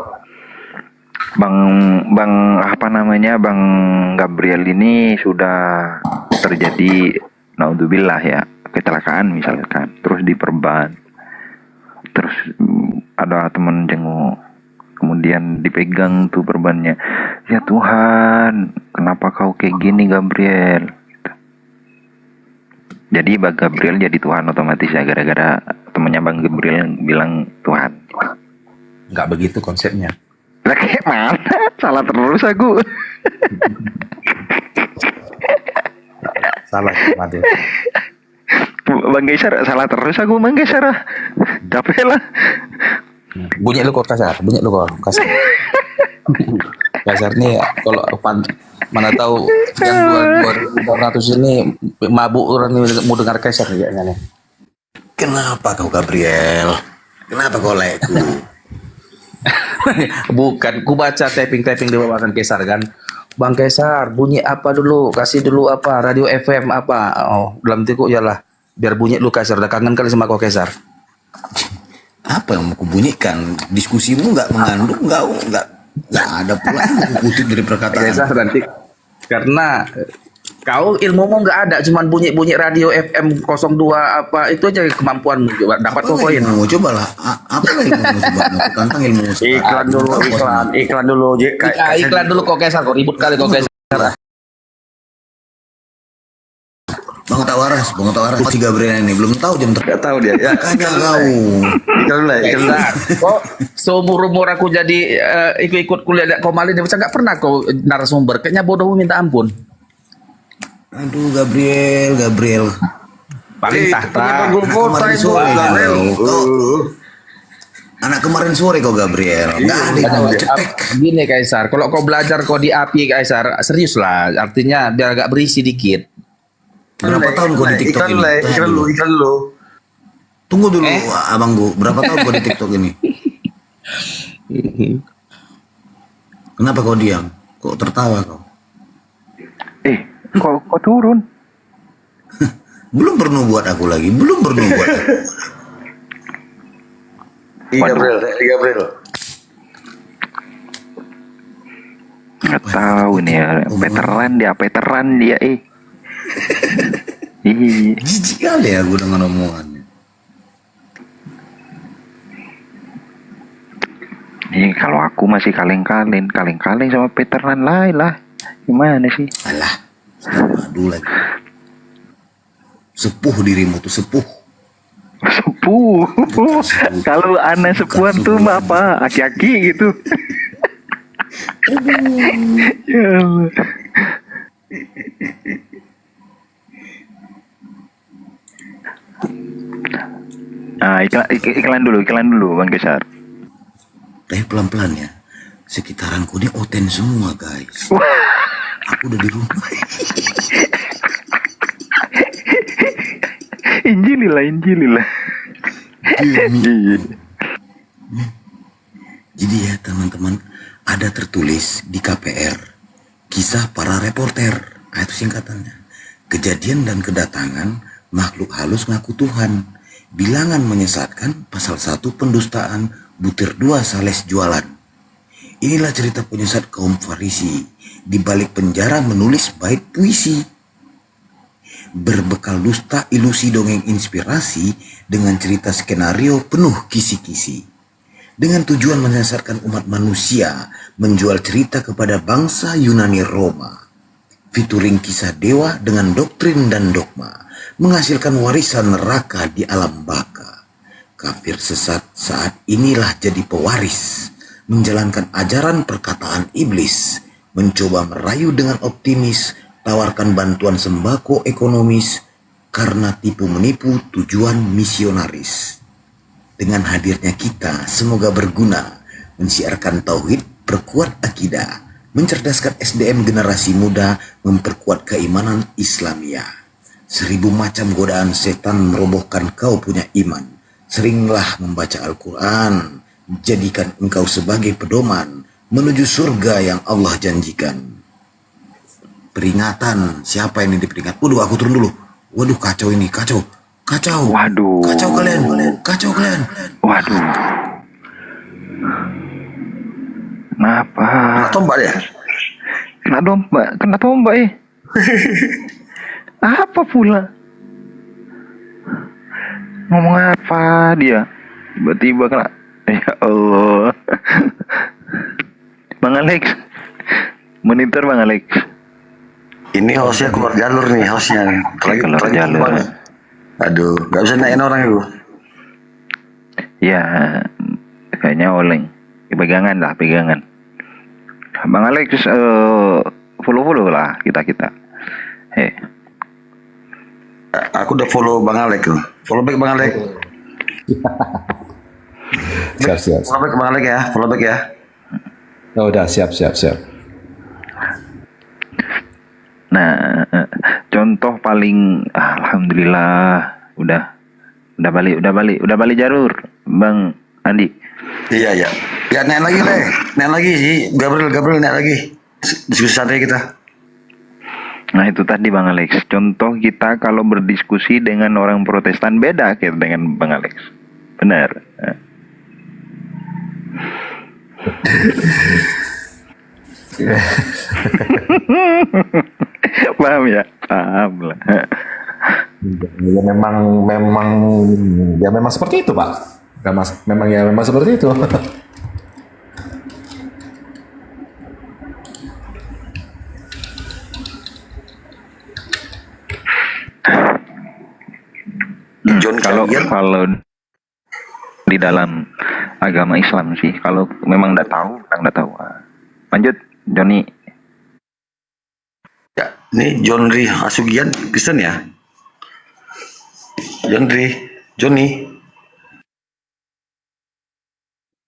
Bang Gabriel ini sudah terjadi naudzubillah ya, kecelakaan misalkan, terus diperban. Terus ada teman jenguk, kemudian dipegang tuh perbannya. Ya Tuhan, kenapa kau kayak gini Gabriel? Gitu. Jadi Bang Gabriel jadi Tuhan otomatis ya, gara-gara temannya Bang Gabriel bilang Tuhan. Nggak begitu konsepnya. Lah kayak mana? Salah terus aku. Salah, Made. Bang Geser salah terus aku Bang Geser. Capek lah. Bunyi lu kok kasar, kasar. Kasar nih kalau mana tahu yang 200 ini mabuk orang ini mau dengar kasar kayaknya nih. Kenapa kau Gabriel? Kenapa kau lekku? Bukan, ku baca typing di bawah kan Kesar kan. Bang Kesar, bunyi apa dulu? Kasih dulu apa? Radio FM apa? Oh, dalam tiku iyalah. Biar bunyi lu Kesar. Udah kangen kali sama kau Kesar. Apa yang mau kubunyikan? Diskusimu nggak mengandung, nggak ada pula yang kutip dari perkataan. Kesar nanti karena kau ilmumu nggak ada, cuman bunyi radio FM 02 apa itu aja kemampuanmu coba dapat kok poin. Coba lah, apa ilmu coba? Aku tantang ilmu. Iklan dulu, Iklan dulu kok Kesar, kok ribut kali kok Kesar. Bang Tawaras, si Gabriel ini belum tahu jam Nggak tahu dia. Ya, kagak kau. iklan dulu ya. Kesar, kok seumur aku jadi ikut kuliah di Komali dia nggak pernah kau narasumber, kayaknya bodohmu minta ampun. Aduh Gabriel. Paling tahta. Kemarin sore anak kemarin sore kau Gabriel. Nggak ada yang cetek. Gini Kaisar, kalau kau belajar kau di API Kaisar, serius lah. Artinya biar agak berisi dikit. Berapa tahun kau di TikTok ini? Iklan dulu. Tunggu dulu abang Bu, berapa tahun kau di TikTok ini? Kenapa kau diam? Kok tertawa kau? Kok turun? Belum pernah buat aku lagi. Gabriel. Nggak tahu nih ya, veteran dia Jijik kali aku dengan omongannya. Nih kalau aku masih kaleng-kaleng sama veteran lain lah. Gimana sih? Alah, aduh lagi. Sepuh dirimu tuh, sepuh. Sepuh. Kalau anak sepuhan tuh mah apa? Aki-aki gitu. Ya Allah. Nah, iklan dulu Bang Gesar. Pelan-pelan ya. Sekitaranku ini oten semua guys. Aku udah di rumah. Injililah. Jadi ya teman-teman, ada tertulis di KPR kisah para reporter. Itu singkatannya. Kejadian dan kedatangan makhluk halus ngaku Tuhan. Bilangan menyesatkan, pasal 1 pendustaan, butir 2 sales jualan. Inilah cerita penyesat kaum Farisi di balik penjara menulis bait puisi. Berbekal dusta ilusi dongeng inspirasi dengan cerita skenario penuh kisi-kisi. Dengan tujuan menyesatkan umat manusia, menjual cerita kepada bangsa Yunani Roma. Featuring kisah dewa dengan doktrin dan dogma, menghasilkan warisan neraka di alam baka. Kafir sesat saat inilah jadi pewaris, menjalankan ajaran perkataan iblis, mencoba merayu dengan optimis tawarkan bantuan sembako ekonomis karena tipu menipu tujuan misionaris. Dengan hadirnya kita, semoga berguna mensiarkan tauhid, perkuat akidah, mencerdaskan SDM generasi muda, memperkuat keimanan Islamiyah. 1000 macam godaan setan merobohkan kau punya iman. Seringlah membaca Al-Quran, jadikan engkau sebagai pedoman menuju surga yang Allah janjikan. Peringatan, siapa ini diperingat? Waduh, aku turun dulu. Waduh, kacau ini, kacau. Kacau. Waduh. Kacau kalian. Kacau kalian. Waduh. Kenapa? Tombak ya? Kena tombak Apa pula? Ngomong apa dia? Tiba-tiba kena. Ya Allah. Bang Alex. Monitor Bang Alex. Ini hostnya keluar jalur nih, hostnya. Keluar jalur. Aduh, nggak bisa naikin orang itu. Ya, kayaknya oleng. Pegangan. Bang Alex, follow lah kita. Hei. Aku udah follow Bang Alek tuh. Follow back Bang Alek. Siap. Follow back Bang Alek ya. Follow back ya. Oh, udah siap. Nah, contoh paling alhamdulillah udah balik jalur, Bang Andi. Iya. Ya naik lagi deh. Naik lagi sih. Gabriel naik lagi. Diskusi santai kita. Nah itu tadi Bang Alex, contoh kita kalau berdiskusi dengan orang Protestan beda kita dengan Bang Alex. Benar. Paham ya? Paham lah. Ya memang seperti itu, Pak. Memang seperti itu. John Kalau Kalian. di dalam agama Islam sih, kalau memang nggak tahu. Lanjut, Joni. Ya, ini John Ri Asugian Kristen ya. Johnny.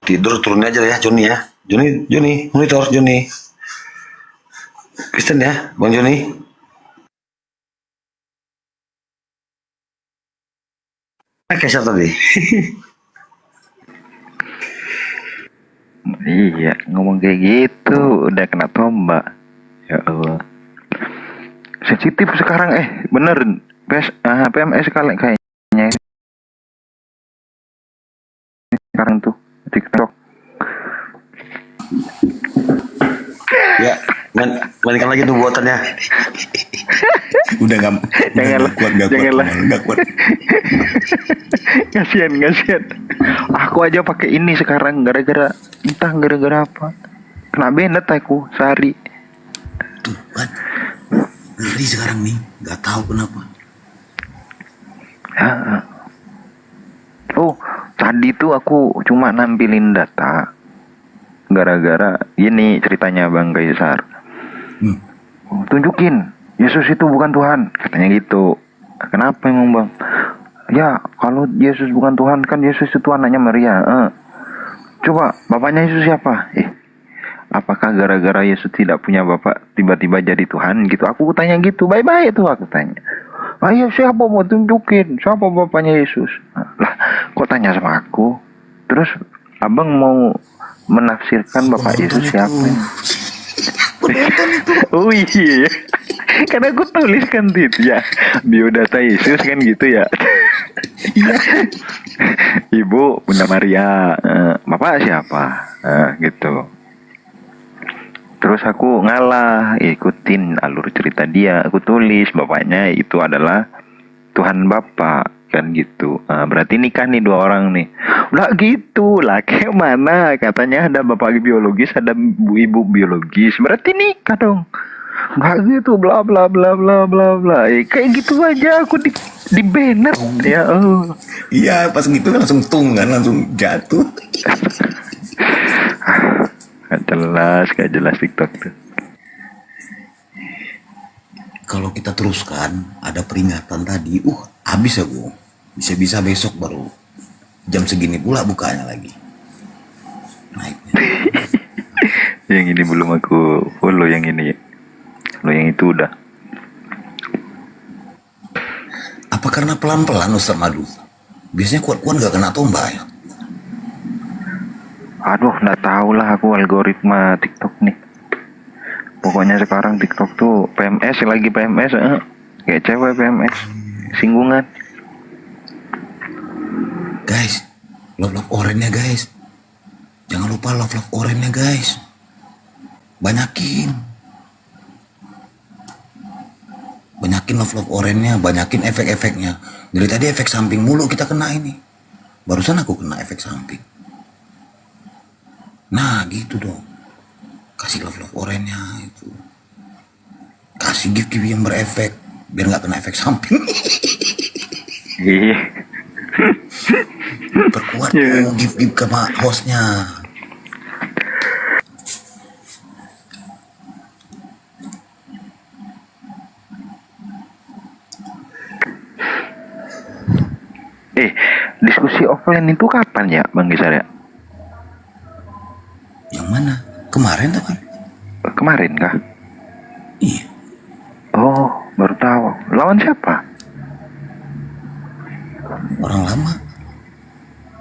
Tidur turun aja ya Johnny ya. Johnny, monitor Johnny. Kristen ya, Bang Johnny. Kayak siapa tadi? Iya, ngomong kayak gitu udah kena tombak. Ya Allah. Sensitif sekarang bener PMS kali kayaknya sekarang tuh TikTok. Ya, mainkan lagi tuh buatannya. Udah nggak kuat. Kasian. Aku aja pakai ini sekarang gara-gara apa? Kena benet aku sehari. Tuh kan, ngeri sekarang nih, nggak tahu kenapa. Oh, tadi tuh aku cuma nampilin data gara-gara ini ceritanya Bang Kaisar. Tunjukin Yesus itu bukan Tuhan, katanya gitu. Kenapa emang Bang? Ya kalau Yesus bukan Tuhan, kan Yesus itu anaknya Maria. Coba bapaknya Yesus siapa? Apakah gara-gara Yesus tidak punya bapak tiba-tiba jadi Tuhan gitu? Aku tanya gitu, bye-bye itu aku tanya. Ayo siapa mau tunjukin, siapa bapaknya Yesus? Lah kok tanya sama aku? Terus abang mau menafsirkan bapak Yesus siapa? Oh iya, karena aku tuliskan itu ya biodata Yesus kan gitu ya. Ibu Bunda Maria, bapak siapa? Gitu. Terus aku ngalah, ikutin alur cerita dia. Aku tulis bapaknya itu adalah Tuhan Bapa kan gitu. Berarti nikah nih 2 orang nih. Udah gitu lah, kayak mana? Katanya ada bapak biologis, ada ibu biologis. Berarti nikah dong. Nggak gitu, bla bla bla bla bla bla. Kayak gitu aja aku di banned ya. Iya, pas gitu kan langsung jatuh. Gak jelas TikTok tuh. kalau kita teruskan ada peringatan tadi, habis aku. Bisa-bisa besok baru jam segini pula bukanya lagi. Naiknya. Yang ini belum aku follow yang ini. Kalau yang itu udah. Apa karena pelan-pelan Ustaz Madu? Biasanya kuat-kuat gak kena tombak ya? Aduh, nggak tahu lah aku algoritma TikTok nih. Pokoknya sekarang TikTok tuh PMS, lagi PMS, kayak cewek PMS, singgungan. Guys, love orange-nya guys. Jangan lupa love orange-nya guys. Banyakin love orange-nya, banyakin efek-efeknya. Dari tadi efek samping mulu kita kena ini. Barusan aku kena efek samping. Nah gitu dong. Kasih love orange-nya itu. Kasih gift yang berefek biar nggak kena efek samping. Iya. Perkuat tuh gift sama hostnya. Diskusi offline itu kapan ya Bang Gisar ya? Yang mana? Kemarin kan? Kemarin kah? Iya. Oh, baru tahu. Lawan siapa? Orang lama.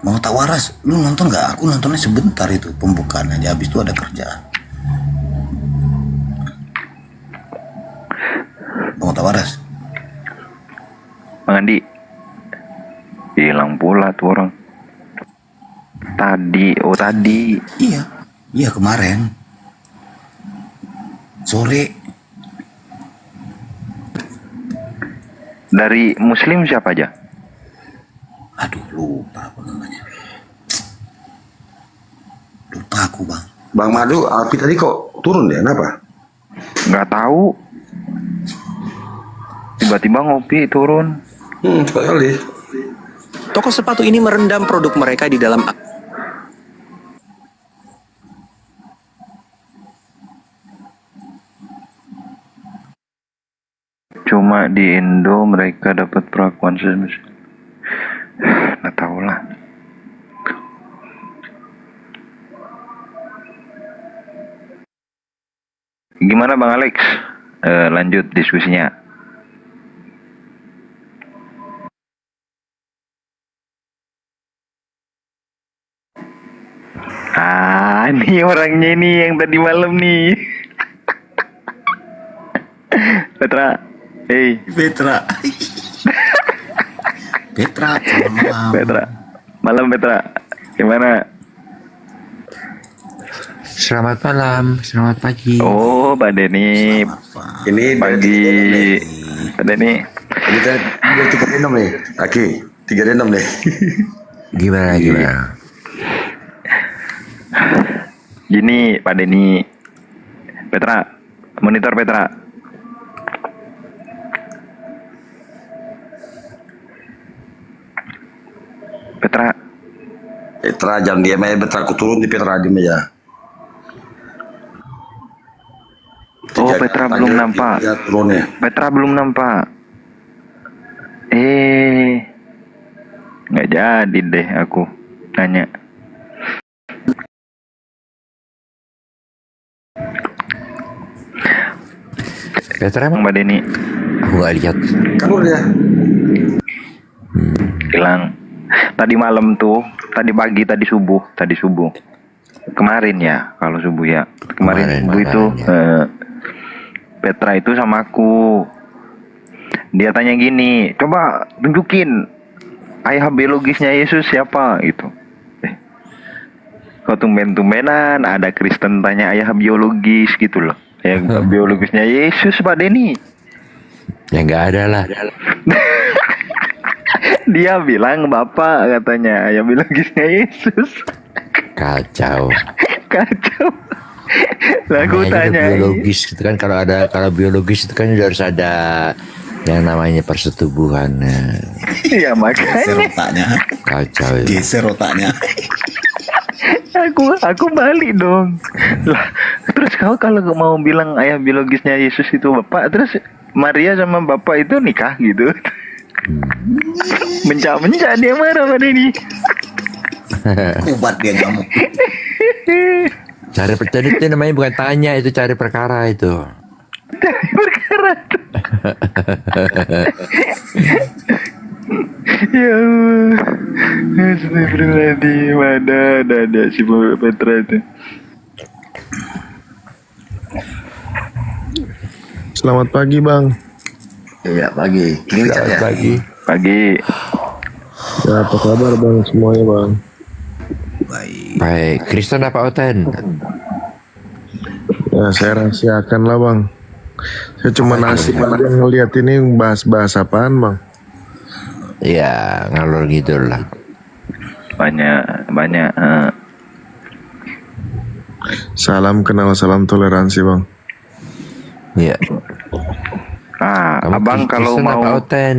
Mau tak waras, lu nonton nggak? Aku nontonnya sebentar itu pembukaan aja, habis itu ada kerjaan. Mau tak waras? Bang Andi, hilang pula tuh orang. Tadi. Iya kemarin. Sore. Dari Muslim siapa aja? Aduh lupa apa namanya. Lupa aku bang. Bang Madu, Alfi tadi kok turun ya? Kenapa? Nggak tahu. Tiba-tiba ngopi turun. Cepat kali. Toko sepatu ini merendam produk mereka di dalam Cuma di Indo mereka dapat perlakuan semisal. Nggak tahu lah. Gimana Bang Alex? Lanjut diskusinya. Ini orangnya nih yang tadi malam nih. Petra. Petra. Malam. Petra. Malam Petra. Gimana? Selamat malam, selamat pagi. Oh, Pak Denny. Ini Pagi. Pak Denny. Ini kan 3 nih. Aki, 3 nih. Gimana? Gini, Pak Denny. Petra, monitor Petra. Petra jangan diam aja, Petra aku turun di Petra diam aja. Oh, Petra belum nampak. Ya, turun ya. Petra belum nampak. Nggak jadi deh aku tanya. Petra emang? Mbak Denny Aku gak lihat. Kabur dia. hilang. Tadi malam tuh, tadi pagi, tadi subuh. Kemarin ya, kalau subuh ya. Kemarin subuh itu Petra itu sama aku. Dia tanya gini, coba tunjukin ayah biologisnya Yesus siapa gitu. Kok tumben-tumbenan ada Kristen tanya ayah biologis gitu loh. Ayah biologisnya Yesus Pak Denny. Ya nggak ada lah. Dia bilang bapak katanya ayah biologisnya Yesus. Kacau. Lah aku Namanya tanya biologis gitu kan, kalau biologis itu kan harus ada yang namanya persetubuhan. ya Geser makanya otaknya. Kacau ya. Geser otaknya. aku balik dong. Lah terus kau kalau mau bilang ayah biologisnya Yesus itu bapak, terus Maria sama bapak itu nikah gitu. Mencak-mencak dia marah pada ini. Kubat dia ngamuk. Cari percaya itu namanya bukan tanya, itu cari perkara itu. Perkara. Ya Allah. Astagfirullahaladzim. Ada si Bapak Petra itu. Selamat pagi bang. Iya pagi. Ini Richard ya. Pagi. Ya, apa kabar bang semuanya bang? Baik. Baik, Kristen apa Oten? Ya saya rahasiakan lah bang. Saya cuma asik aja ngeliat ini bahas-bahas apaan bang. Ya, ngalor gitu lah. Banyak. Salam kenal, salam toleransi bang. Iya. Abang kalau Kristen apa mau Oten?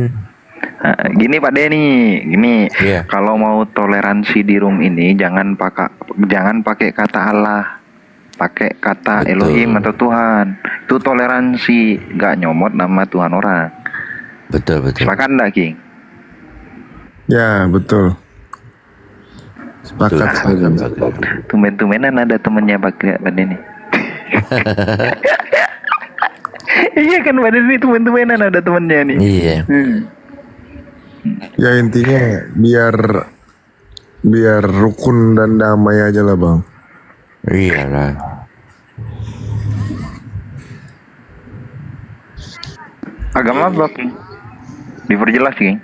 gini Pak Denny, gini. Iya. Kalau mau toleransi di room ini jangan pakai kata Allah. Pakai kata Betul. Elohim atau Tuhan. Itu toleransi, gak nyomot nama Tuhan orang. Betul. Sepakat enggak, King? Ya betul. Sepakat. Tumben-tumbenan ada temennya Pak Denny. Iya kan Pak Denny, tumben-tumbenan ada temennya nih. Iya. Ya intinya biar rukun dan damai aja lah bang. Iyalah. Agama apa, King? Diperjelas, King.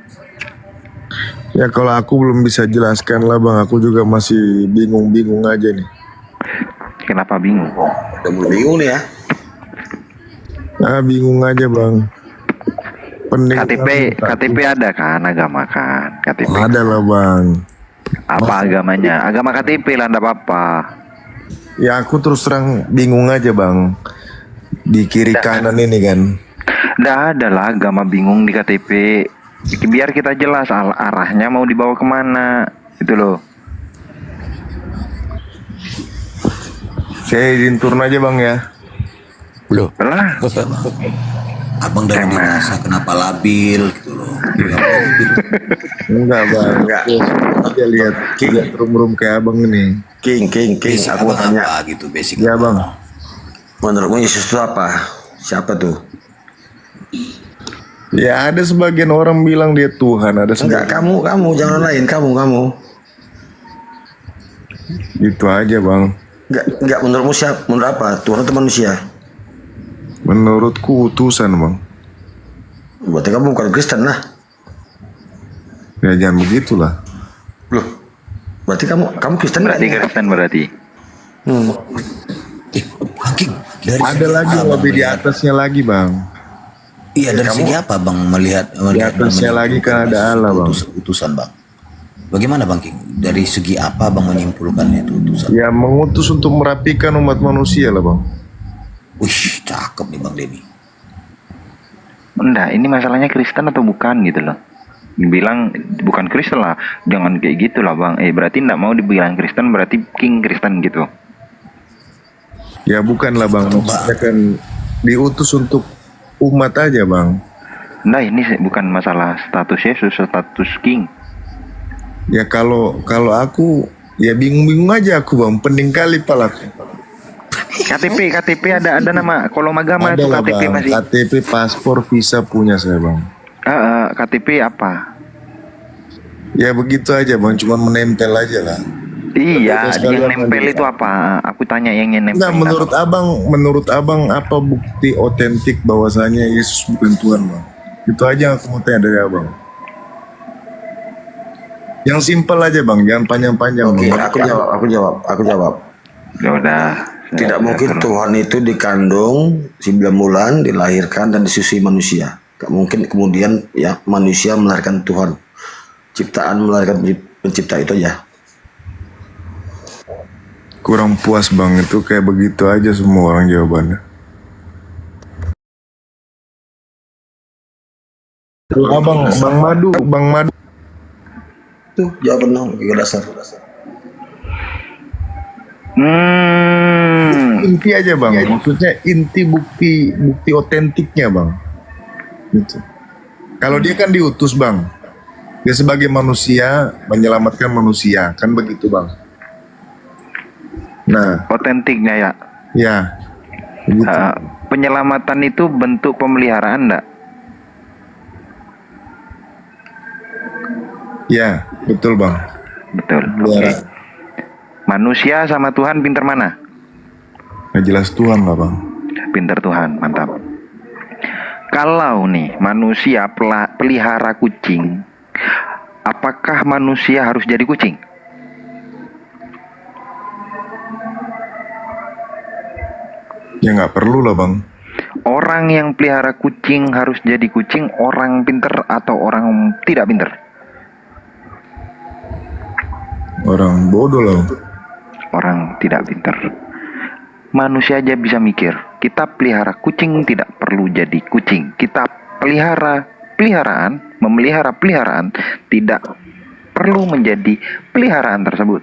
Ya kalau aku belum bisa jelaskan lah bang, aku juga masih bingung-bingung aja nih. Kenapa bingung? Udah mulai bingung nih ya. Bingung aja bang. Pening KTP ada kan, agama kan, KTP. Ada lah bang. Apa agamanya? Agama KTP lah, enggak apa-apa. Ya aku terus terang bingung aja bang. Di kiri kanan ini kan. Enggak ada lah agama bingung di KTP. Biar kita jelas arahnya mau dibawa kemana, itu loh. Saya izin turun aja bang ya. Loh. Lah, Abang dari merasa kenapa labil gitu loh. Enggak bang. Enggak. Aja lihat rum kayak abang ini. King. Basic Aku mau abang tanya. apa gitu basic. Ya bang. Menurutmu Yesus itu apa? Siapa tuh? Ya ada sebagian orang bilang dia Tuhan, ada Enggak, sebagian. kamu jangan lain. Kamu. Itu aja bang. Enggak menurutmu siapa? Menurut apa? Tuhan atau manusia? Menurutku utusan bang. Berarti kamu bukan Kristen lah. Ya jangan begitulah. Loh. Berarti kamu Kristen berarti nggak? Kristen berarti. Bang King, dari Ada segi lagi apa, Bang, lebih di melihat? atasnya lagi bang. Iya, dari segi apa bang melihat atasnya lagi kan ada Allah, Bang. Utusan bang. Bagaimana bang King? Dari segi apa bang menyimpulkan itu utusan? Ya mengutus untuk merapikan umat manusia lah bang. Wih, cakep nih bang Denny. Enggak, ini masalahnya Kristen atau bukan gitu loh. Dibilang bukan Kristen lah, jangan kayak gitu lah bang. Berarti enggak mau dibilang Kristen berarti King Kristen gitu. Ya bukan lah bang. Maksudnya kan diutus untuk umat aja bang. Nah ini bukan masalah status Yesus, status King. Ya kalau aku ya bingung-bingung aja aku bang. Pening kali palaku. KTP ada nama kolom agama Ada itu lah KTP bang. masih. KTP, paspor, visa punya saya bang. KTP apa? Ya begitu aja bang. Cuma menempel aja lah. Iya, Sekali yang apa nempel dia? itu apa? Aku tanya yang nempel. Enggak, menurut abang apa bukti otentik bahwasanya Yesus bukan Tuhan bang? Itu aja yang aku mau tanya dari abang. Yang simpel aja bang, jangan panjang-panjang. Oke, Bang. aku jawab. Ya udah. Tidak mungkin Tuhan itu dikandung 9 bulan, dilahirkan dan disusui manusia. Gak mungkin kemudian ya manusia melahirkan Tuhan. Ciptaan melahirkan pencipta itu aja. Kurang puas bang, itu kayak begitu aja semua orang jawabannya. Bang Madu. Tuh jawaban yang dasar. Inti aja bang, maksudnya inti bukti otentiknya bang. Gitu. Kalau dia kan diutus bang, dia sebagai manusia menyelamatkan manusia, kan begitu bang. Nah, Otentiknya ya. ya, begitu. Penyelamatan itu bentuk pemeliharaan enggak? Ya, betul bang. Betul. Ya, Manusia sama Tuhan pinter mana? nah jelas Tuhan lah bang. Pinter Tuhan, mantap. Kalau nih manusia pelihara kucing, apakah manusia harus jadi kucing? Ya nggak perlu lah bang. Orang yang pelihara kucing harus jadi kucing, orang pinter atau orang tidak pinter? Orang bodoh lah bang. Orang tidak pinter. Manusia aja bisa mikir. Kita pelihara kucing tidak perlu jadi kucing. Kita memelihara peliharaan tidak perlu menjadi peliharaan tersebut.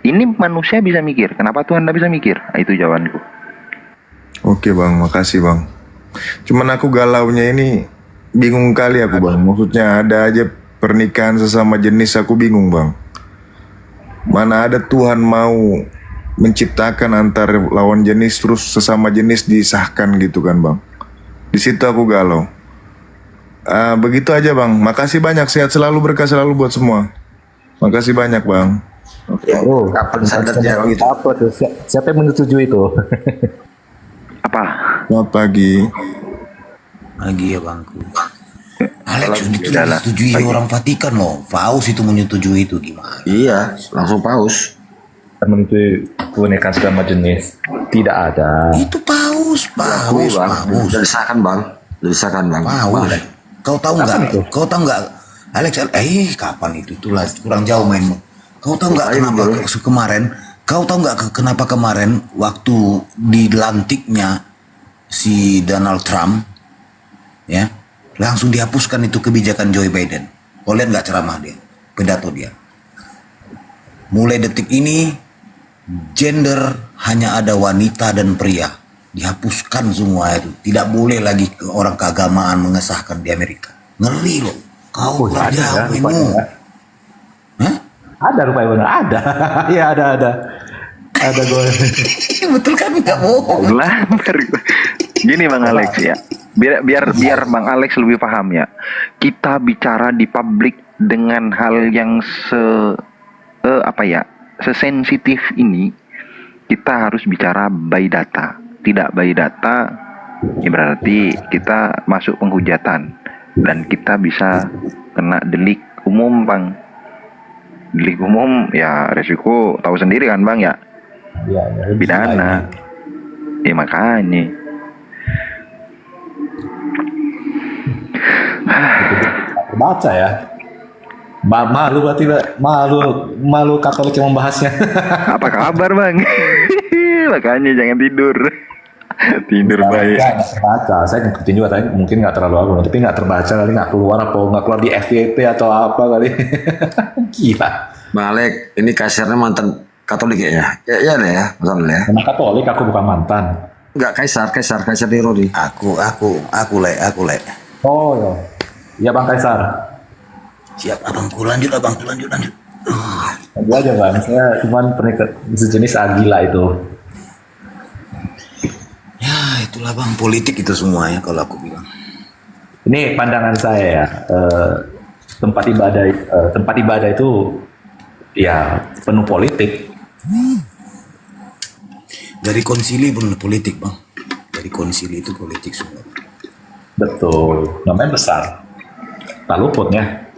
Ini manusia bisa mikir. Kenapa Tuhan tidak bisa mikir? Nah, itu jawabanku. Oke bang, makasih bang. Cuman aku galaunya ini bingung kali aku bang. Maksudnya ada aja pernikahan sesama jenis, aku bingung bang. Mana ada Tuhan mau menciptakan antar lawan jenis terus sesama jenis disahkan gitu kan bang. Di situ aku galau. Begitu aja bang. Makasih banyak, sehat selalu, berkah selalu buat semua. Makasih banyak bang. Oh, kapan sadarnya gitu? Apa tuh? Siapa yang menyetujui itu? Apa? Selamat pagi. Lagi ya bangku. Alex Kalau itu udah lah. disetujui orang Vatikan loh. Paus itu menyetujui itu gimana? Iya, langsung paus. Menuju pernikahan sesama jenis. Tidak ada. Itu paus, Akui bang, udah disahkan bang, udah disahkan bang. Paus. Bang. Kau tahu Kapan nggak? itu? Kau tahu nggak? Alex, kapan itu? Itulah kurang jauh mainmu. Kau tahu nggak Ayo, kenapa bro. kemarin? Kau tahu nggak kenapa kemarin waktu dilantiknya si Donald Trump, ya, langsung dihapuskan itu kebijakan Joe Biden. Kau lihat nggak ceramah dia, pidato dia? Mulai detik ini, gender hanya ada wanita dan pria. Dihapuskan semua itu. Tidak boleh lagi orang keagamaan mengesahkan di Amerika. Ngeri loh. Kau Ada ya, kerja rupanya. Hah? Ada rupanya benar. Ada. Iya ada. Ada gue. Betul kan, nggak bohong. Lah, gini Bang Alex ya. Biar Bang Alex lebih paham ya. Kita bicara di publik dengan hal yang sesensitif ini, kita harus bicara by data. Tidak by data, ya berarti kita masuk penghujatan dan kita bisa kena delik umum Bang. Delik umum ya resiko tahu sendiri kan Bang ya. Ya, Pidana. Ya makanya. Baca ya. Malu berarti malu Katolik yang membahasnya. Apa kabar Bang? Makanya jangan tidur. Tidur baik. Nggak terbaca. Saya ngikutin juga tadi, mungkin nggak terlalu aku, tapi nggak terbaca kali, nggak keluar di FYP atau apa kali. Gila. Bang Alek, ini kasirnya mantan Katolik ya? Ya deh ya, betul ya. Karena Katolik aku bukan mantan. Enggak, Kaisar Nero nih. Aku le. Oh ya. Iya Bang Kaisar. Siap abangku, lanjut. Lanjut aja Bang. Saya cuman pernikahan sejenis Agila itu. Ya itulah bang, politik itu semuanya kalau aku bilang. Ini pandangan saya ya. Tempat ibadah itu ya penuh politik. Dari konsili pun politik bang. Dari konsili itu politik semua. Betul. Namanya besar. Tak luputnya.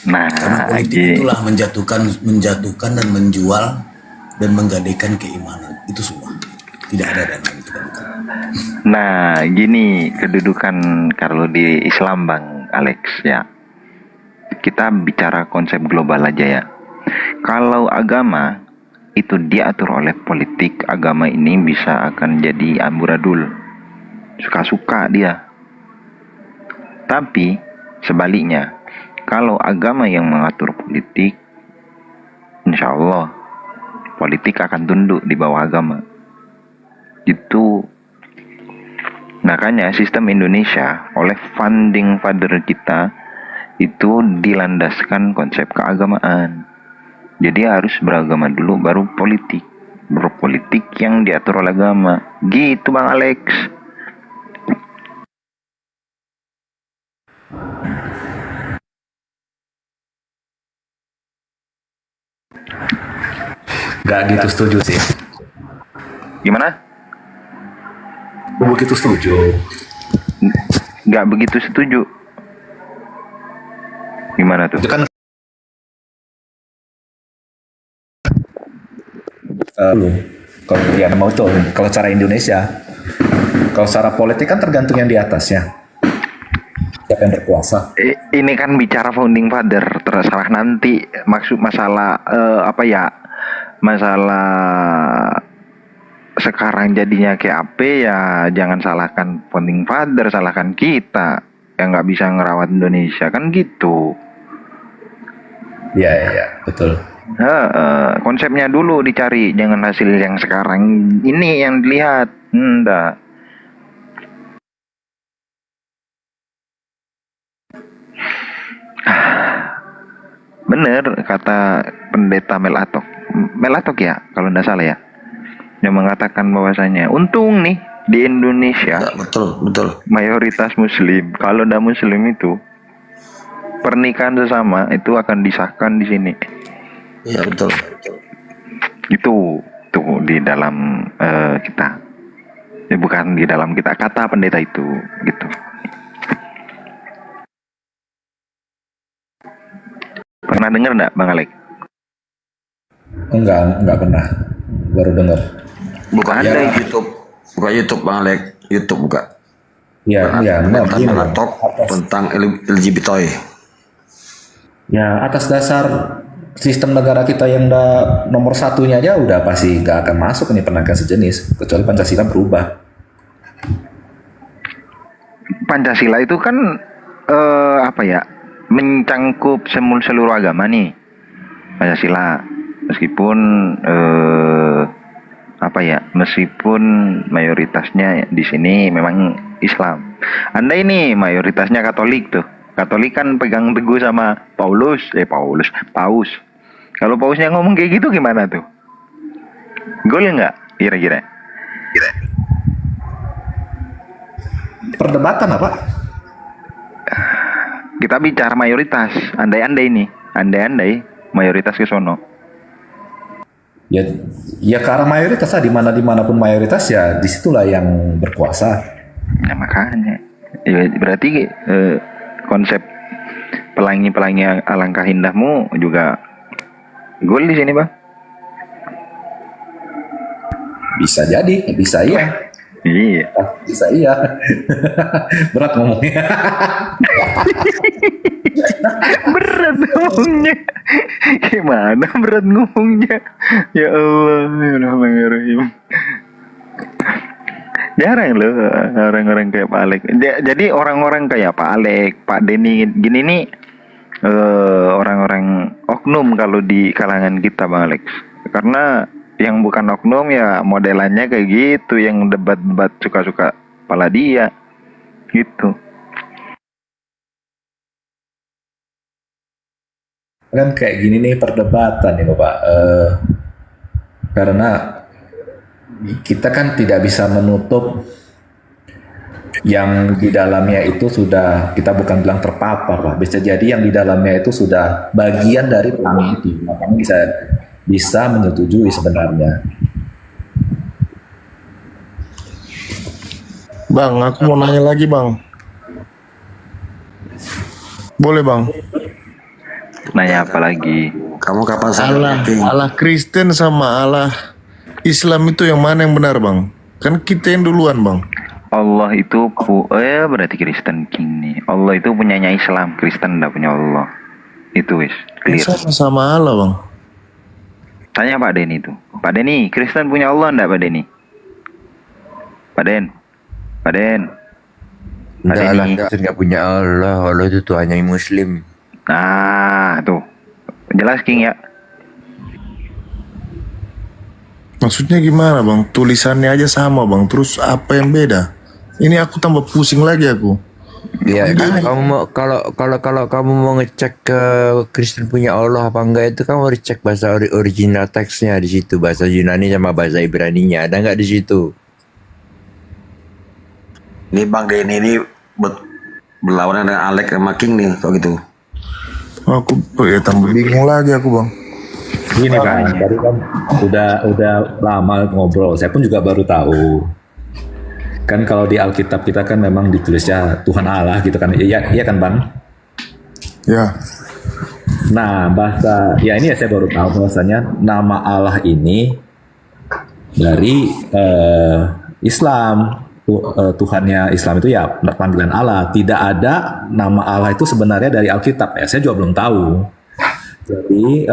Nah, Karena politik gini. itulah menjatuhkan dan menjual dan menggadaikan keimanan. Itu semua. Tidak ada dan lain tidak bukan. Nah, gini kedudukan kalau di Islam Bang Alex ya. Kita bicara konsep global aja ya. Kalau agama itu diatur oleh politik, agama ini bisa akan jadi amburadul. Suka-suka dia. Tapi sebaliknya, kalau agama yang mengatur politik, insya Allah politik akan tunduk di bawah agama. Itu. Makanya sistem Indonesia oleh founding father kita itu dilandaskan konsep keagamaan. Jadi harus beragama dulu baru politik. Berpolitik yang diatur oleh agama. Gitu Bang Alex. Gak gitu setuju sih. Gimana? Begitu setuju. Nggak begitu setuju. Gimana tuh? Itu kan kalau ya mau tuh kalau cara Indonesia, kalau secara politik kan tergantung yang di atasnya, siapa yang berkuasa. Ini kan bicara founding father, terserah nanti maksud masalah apa ya, masalah sekarang jadinya kayak apa ya, jangan salahkan founding father, salahkan kita yang nggak bisa ngerawat Indonesia kan gitu. Iya betul. Konsepnya dulu dicari, jangan hasil yang sekarang ini yang dilihat. Enggak. Bener kata pendeta Melatok ya kalau nggak salah ya, yang mengatakan bahwasanya untung nih di Indonesia Ya, betul. mayoritas Muslim. Kalau nggak Muslim itu pernikahan sesama itu akan disahkan di sini. Iya, betul. Itu tuh di dalam kita. Bukan di dalam kita, kata pendeta itu gitu. Pernah dengar enggak Bang Alek? Enggak pernah. Baru dengar. Bukan Ada ya, YouTube Bang Alek, YouTube buka. Iya, Tentang talk tentang LGBT. Ya, atas dasar sistem negara kita yang nomor satunya aja udah pasti nggak akan masuk nih pernikahan sejenis, kecuali Pancasila berubah. Pancasila itu kan apa ya, mencangkup seluruh agama nih Pancasila, meskipun apa ya, meskipun mayoritasnya di sini memang Islam. Anda ini mayoritasnya Katolik tuh. Katolik kan pegang teguh sama Paus. Kalau Pausnya ngomong kayak gitu gimana tuh? Gol nggak kira-kira? Perdebatan apa? Kita bicara mayoritas, andai-andai mayoritas ke sono. Ya ke arah mayoritas lah, dimanapun mayoritas ya disitulah yang berkuasa. Nah makanya, ya, berarti konsep pelangi alangkah indahmu juga gol di sini Bang. Bisa jadi, bisa iya. Iya. Bisa iya. Berat ngomongnya. Berat ngomongnya. Gimana berat ngomongnya? Ya Allah, Bismillahirrahmanirrahim. Jarang loh orang-orang kayak Pak Alek. Jadi orang-orang kayak Pak Alek, Pak Denny gini nih orang-orang oknum kalau di kalangan kita Bang Alex. Karena yang bukan oknum ya modelannya kayak gitu, yang debat-debat suka-suka kepala dia gitu. Kan kayak gini nih perdebatan nih Bapak. Karena kita kan tidak bisa menutup yang di dalamnya itu sudah, kita bukan bilang terpapar lah, bisa jadi yang di dalamnya itu sudah bagian dari pelangi itu, makanya bisa menyetujui sebenarnya. Bang, aku mau nanya lagi bang. Boleh bang? Nanya apa lagi? Kamu kapan sadar? Allah Kristen sama Allah Islam itu yang mana yang benar bang? Kan kita yang duluan bang. Allah itu berarti Kristen King nih. Allah itu punyanya Islam, Kristen enggak punya Allah. Itu wis clear. Sama-sama Allah bang. Tanya Pak Denny itu. Pak Denny, Kristen punya Allah enggak Pak Denny? Pak Den. Enggak lah, Kristen nggak punya Allah. Allah itu Tuhannya Muslim. Nah, tuh. Jelas King ya. Maksudnya gimana bang? Tulisannya aja sama bang. Terus apa yang beda? Ini aku tambah pusing lagi aku. Ya, kalau kamu mau ngecek ke Kristen punya Allah apa enggak itu kamu harus cek bahasa original teksnya di situ, bahasa Yunani sama bahasa Ibraninya ada nggak di situ? Ini Bang Denny ini berlawanan dengan Alek sama King nih kalau gitu. Aku ya tambah bingung lagi aku bang. Gini kan, tadi kan udah lama ngobrol. Saya pun juga baru tahu. Kan kalau di Alkitab kita kan memang ditulisnya Tuhan Allah gitu kan. Iya kan Bang? Ya. Nah, ya ini saya baru tahu bahwasanya nama Allah ini dari Islam. Tuhannya Islam itu ya panggilan Allah. Tidak ada nama Allah itu sebenarnya dari Alkitab. Ya, saya juga belum tahu. Jadi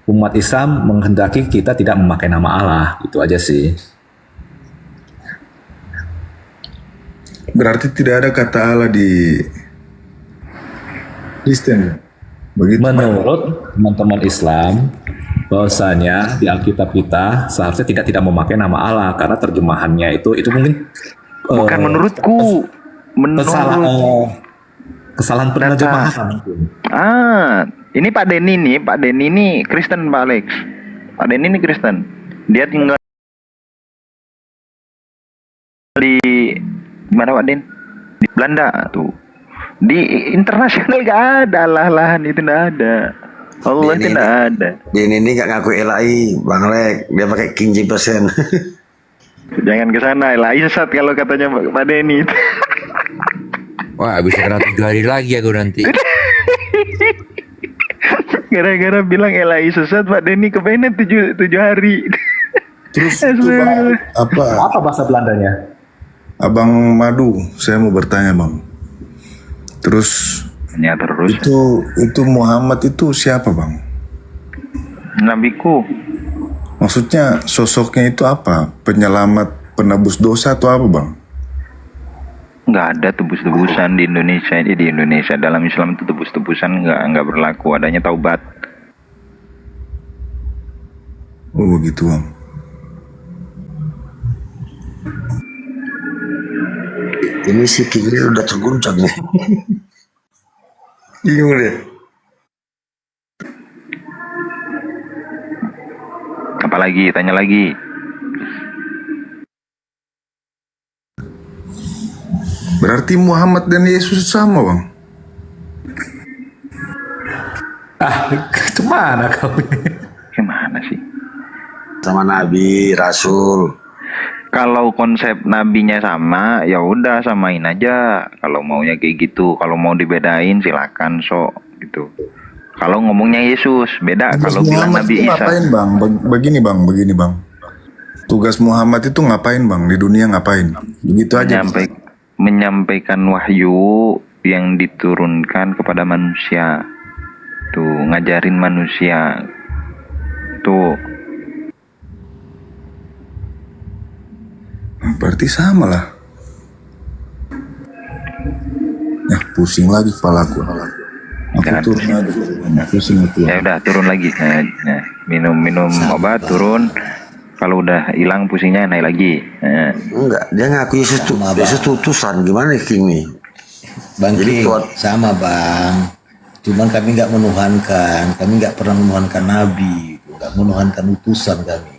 umat Islam menghendaki kita tidak memakai nama Allah. Itu aja sih. Berarti tidak ada kata Allah di Kristen. Begitu. Menurut teman-teman Islam, bahwasanya di Alkitab kita seharusnya tidak memakai nama Allah karena terjemahannya itu mungkin Bukan menurutku, kesalahan penerjemahan. Ini Pak Denny nih Kristen Pak Alex. Pak Denny ini Kristen. Dia tinggal di mana Pak Den? Di Belanda tuh. Di internasional gak ada lahan itu tidak ada. Allah tidak ada. Denny ini gak ngaku LAI, Bang Lek. Dia pakai King James Version. Jangan ke sana, LAI sesat kalau katanya Pak Denny. Wah, bisa kena 3 hari lagi aku nanti. Gara-gara bilang LAI sesat, Pak Denny kepengen 7 hari. Terus itu bang, Apa bahasa Belandanya? Abang Madu, saya mau bertanya bang. Terus itu Muhammad itu siapa bang? Nabiku. Maksudnya sosoknya itu apa? Penyelamat, penebus dosa atau apa bang? Nggak ada tebus-tebusan di Indonesia. Di Indonesia dalam Islam itu tebus-tebusan nggak berlaku. Adanya taubat. Oh begitu bang. Ini si King ini udah terguncang nih. Bingung deh. Apalagi? Tanya lagi. Berarti Muhammad dan Yesus sama bang? Kemana kau? Gimana sih? Sama Nabi, Rasul. Kalau konsep nabinya sama, ya udah samain aja. Kalau maunya kayak gitu, kalau mau dibedain silakan gitu. Kalau ngomongnya Yesus beda. Tugas Kalau bilang Muhammad Nabi itu Isa. ngapain bang? Begini bang. Tugas Muhammad itu ngapain bang? Di dunia ngapain? Begitu aja. Menyampaikan wahyu yang diturunkan kepada manusia. Tuh, ngajarin manusia. Tuh. Berarti sama lah. Ya pusing lagi kepalaku. Aku turun lagi. Pusing aku. Ya udah turun lagi. Nah, minum obat turun. Kalau udah hilang pusingnya naik lagi. Enggak, dia ngaku Yesus itu utusan. Gimana King nih? Bang Jadi King, sama bang. Cuman kami nggak menuhankan, kami nggak pernah menuhankan Nabi, nggak menuhankan utusan kami.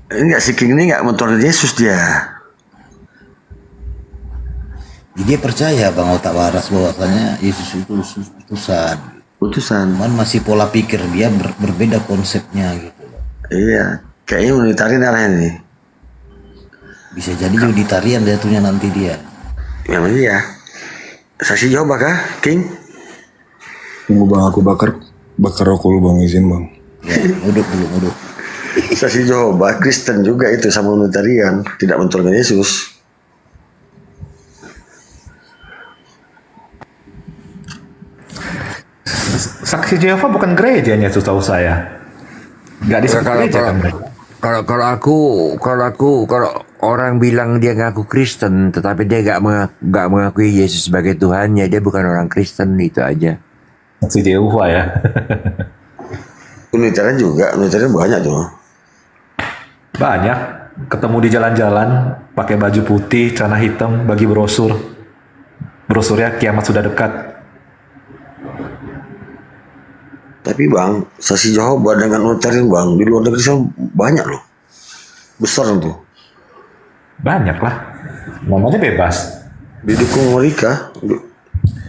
Enggak, si King ini enggak mentuhankan Yesus dia. Dia percaya bang otak waras bahwasanya Yesus itu utusan. Cuman masih pola pikir dia berbeda konsepnya gitu loh. Iya, kayaknya unitarian arahnya nih. Bisa jadi unitarian jatuhnya nanti dia. Memang iya. Saksi jawab kah, King? Tunggu bang, aku bakar rokok lu bang, izin bang. Ya, uduk. Saksi jawab Kristen juga itu sama unitarian, tidak mentuhankan Yesus. Saksi Jehova bukan gerejanya, setahu saya. Nggak disebut gereja kan? Kalau orang bilang dia ngaku Kristen, tetapi dia nggak mengakui Yesus sebagai Tuhannya, dia bukan orang Kristen, itu aja. Saksi Jehova ya. Unitarian juga, unitarian banyak tuh. Banyak ketemu di jalan-jalan pakai baju putih, celana hitam, bagi brosur. Brosurnya kiamat sudah dekat. Tapi bang, saksi Jehovah dengan Unitarian bang di luar negeri sana banyak loh, besar tuh. Banyak lah. Namanya bebas. Didukung Amerika,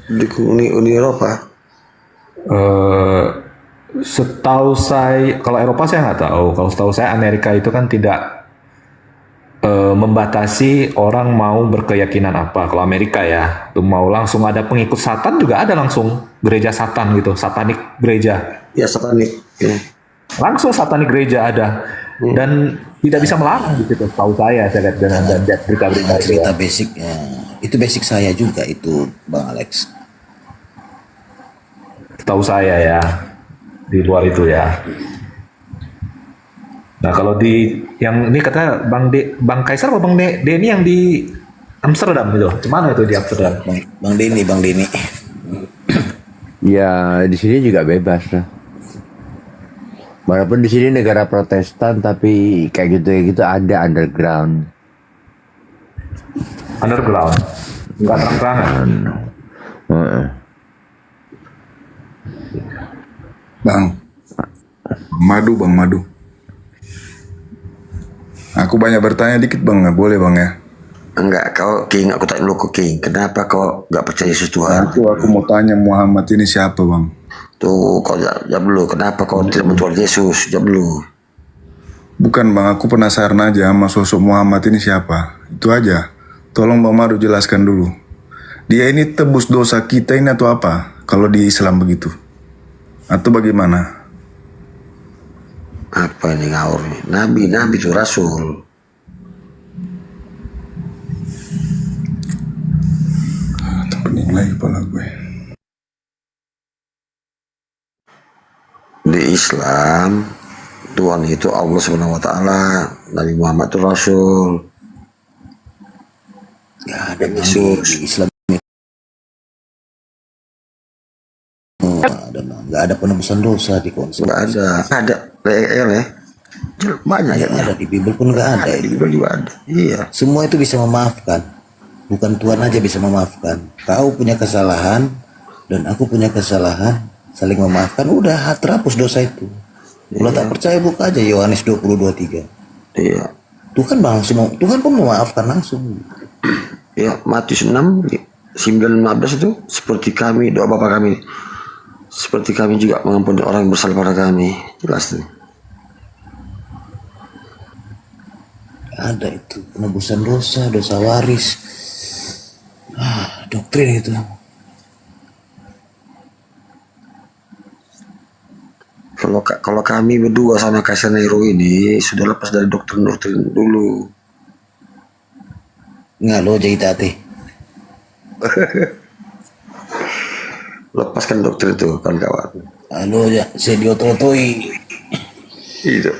didukung Uni Eropa. Eh, Setahu saya, kalau Eropa saya nggak tahu. Kalau setahu saya Amerika itu kan tidak membatasi orang mau berkeyakinan apa. Kalau Amerika ya, tuh mau langsung ada pengikut Satan juga ada langsung gereja Satan gitu, satanik gereja. Ya satanik. Ya. Langsung satanik gereja ada dan tidak bisa melarang gitu. Tahu saya lihat dengan dan berita-berita itu. Cerita basic ya. Itu basic saya juga itu Bang Alex. Tahu saya ya di luar itu ya. Nah kalau di yang ini kata Bang Kaisar atau Bang Denny yang di Amsterdam itu, gimana itu di Amsterdam? Bang Denny. Ya di sini juga bebas lah. Walaupun di sini negara Protestan tapi kayak gitu ada underground. Underground, nggak terang-terangan. Bang Madu. Aku banyak bertanya dikit bang, nggak boleh bang ya? Enggak, kau King, aku tanya dulu kau King, kenapa kau nggak percaya Yesus Tuhan? Aku mau tanya Muhammad ini siapa bang? Tuh, kau jawab dulu, kenapa kau tidak menjual Yesus? Jawab dulu. Bukan bang, aku penasaran aja sama sosok Muhammad ini siapa. Itu aja. Tolong Bang Madu jelaskan dulu. Dia ini tebus dosa kita ini atau apa? Kalau di Islam begitu? Atau bagaimana? Apa ini ngawur nih? Nabi itu Rasul. Pening lagi kepala gue. Di Islam, Tuhan itu Allah Subhanahu wa taala, Nabi Muhammad itu Rasul. Ya ada Yesus. di Islam nggak ada penebusan dosa di konsep. Nggak ada ya. Banyak ya. Ada di Bible pun nggak ada. Di Bible juga ada. Iya. Semua itu bisa memaafkan. Bukan Tuhan aja bisa memaafkan. Kau punya kesalahan dan aku punya kesalahan, saling memaafkan. Udah terhapus dosa itu. Kalau tak percaya buka aja Yohanes 20:23. Iya. Tuhan pun memaafkan langsung. Ya, Matius 6:9-15 itu seperti kami, doa Bapa kami. Seperti kami juga mengampuni orang yang bersalah pada kami. Jelas tuh. Ada itu penebusan dosa waris. Doktrin itu. Kalau kami berdua sama Kaisar Nero ini sudah lepas dari doktrin dulu. Nggak lo jadi tati. Lepaskan doktrin itu kawan-kawan. Halo ya, saya diototoi. Itu.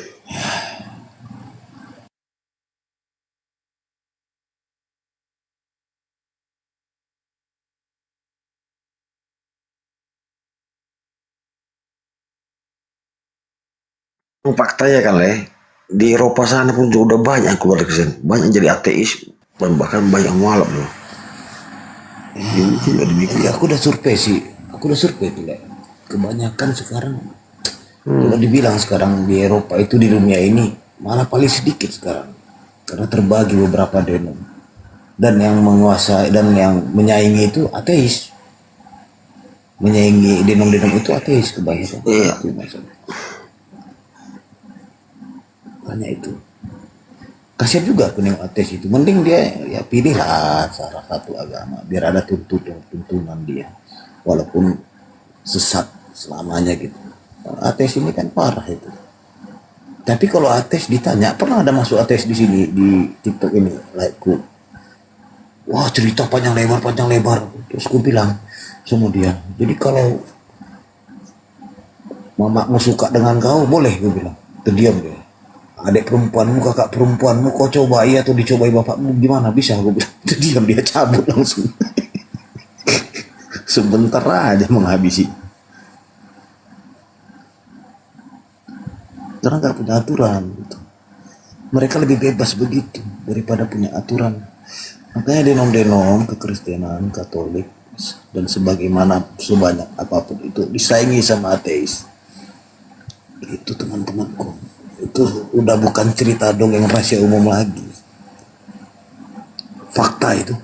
Faktanya kan di Eropa sana pun juga udah banyak yang keluar dari sana, banyak jadi ateis dan bahkan banyak yang mualaf loh. Aku udah survei itu lah. Kebanyakan sekarang kalau dibilang sekarang di Eropa itu di dunia ini malah paling sedikit sekarang karena terbagi beberapa denom dan yang menguasai dan yang menyaingi itu ateis, menyaingi denom-denom itu ateis kebanyakan. Iya. Itu masalah. Banyak itu. Kasian juga kuning ateis itu. Mending dia ya pilihlah salah satu agama biar ada tuntunan dia. Walaupun sesat selamanya gitu. Ateis ini kan parah itu. Tapi kalau ateis ditanya, pernah ada masuk ateis di sini di TikTok ini, like-ku. Wah, cerita panjang lebar. Terus aku bilang sama dia, jadi kalau mamamu suka dengan kau, boleh gue bilang. Terdiam dia. Adik perempuanmu, kakak perempuanmu, kau cobai atau dicobai bapakmu, gimana bisa? Gue bilang, itu diam, dia cabut langsung. Sebentar aja menghabisi. Karena gak punya aturan gitu. Mereka lebih bebas begitu daripada punya aturan. Makanya denom-denom kekristenan, Katolik, dan sebagaimana sebanyak apapun itu disaingi sama ateis. Itu teman-temanku. Itu udah bukan cerita dongeng rahasia umum lagi. Fakta itu.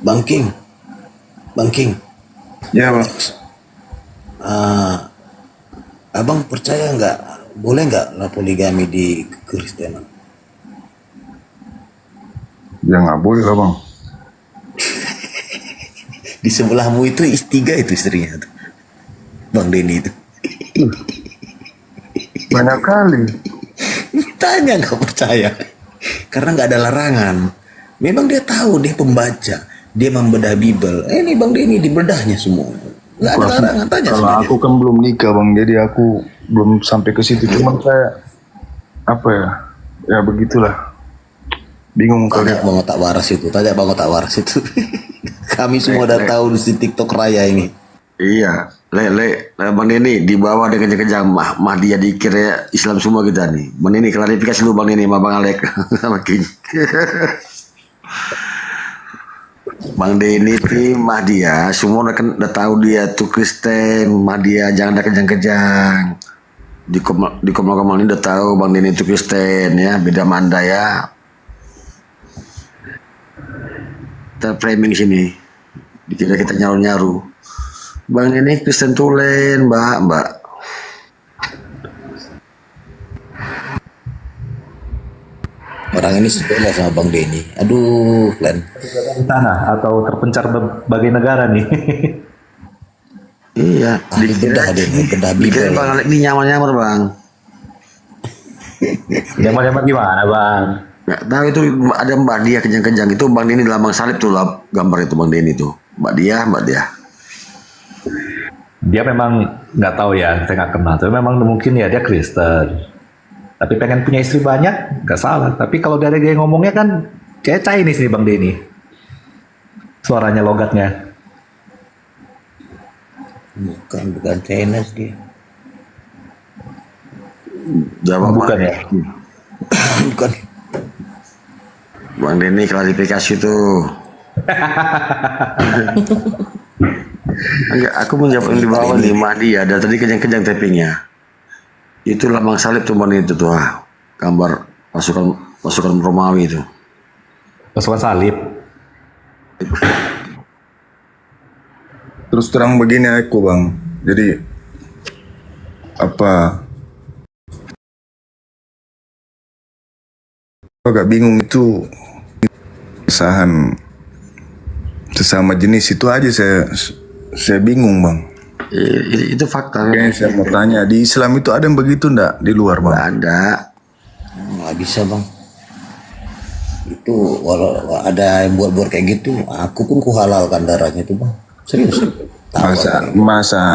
Bang King, Bang King, Ya bang. abang percaya nggak? Boleh nggak lah poligami di Kristenan? Ya nggak boleh lah bang. Di sebelahmu itu tiga itu istrinya tuh. Bang Denny itu. Banyak kali. Tanya nggak percaya. Karena nggak ada larangan. Memang dia tahu, dia pembaca. Dia membedah Bible. Ini Bang Denny dibedahnya semua. Nggak ada larangan, tanya Kalau sama dia. aku kan belum nikah bang, jadi aku belum sampai ke situ. Cuman saya apa ya? Ya begitulah. Bingung kali. Tanya Bang Otak Waras itu. Tanya Bang Otak Waras itu. Kami semua udah tahu di TikTok Raya ini. Iya, Bang Denny di bawah dengan kejang dia dikira Islam semua kita nih. Bang Denny klarifikasi dulu Bang Denny sama Bang Alek sama King. Bang Denny itu Mahdia, semua udah tahu dia tuh Kristen, Mahdia jangan ada kejang-kejang. Di komal ini udah tahu Bang Denny itu Kristen ya, beda sama Anda ya. Kita framing sini, dikira kita nyaru-nyaru. Bang Denny Kristen tulen, Mbak. Orang ini sepele sama Bang Denny. Aduh, Len. Di tanah atau terpencar berbagai negara nih. Iya, Ahli bedah dia, bedah dikira Bible. Bang Alek ini nyamar-nyamar Bang. Zaman-zaman gimana bang? Nggak tahu itu ada Mbak Dia kejang-kejang itu Bang Denny lambang salib tuh lah, gambar itu Bang Denny tuh. Mbak Dia. Dia memang nggak tahu ya, saya nggak kenal. Tapi memang mungkin ya dia Kristen. Tapi pengen punya istri banyak, nggak salah. Tapi kalau dari gaya ngomongnya kan kayak Chinese nih Bang Denny. Suaranya, logatnya. Bukan Chinese dia. Jawab Bukan ya? Bukan. Bang Denny klarifikasi tuh. Enggak, aku menjawab yang di bawah nih Mahdi ada tadi kejang-kejang tappingnya. Itu lambang salib tuh Bang Denny itu tuh gambar pasukan Romawi itu. Pasukan salib. Terus terang begini aku bang. Jadi apa? Agak bingung itu kesahan sesama jenis itu aja saya bingung bang. Itu fakta. Kayaknya saya mau tanya di Islam itu ada yang begitu ndak di luar bang? Nggak ada. Nggak bisa Bang. Itu walau ada yang buat-buat kayak gitu, aku pun kuhalalkan darahnya itu Bang. Serius. Tahu aku.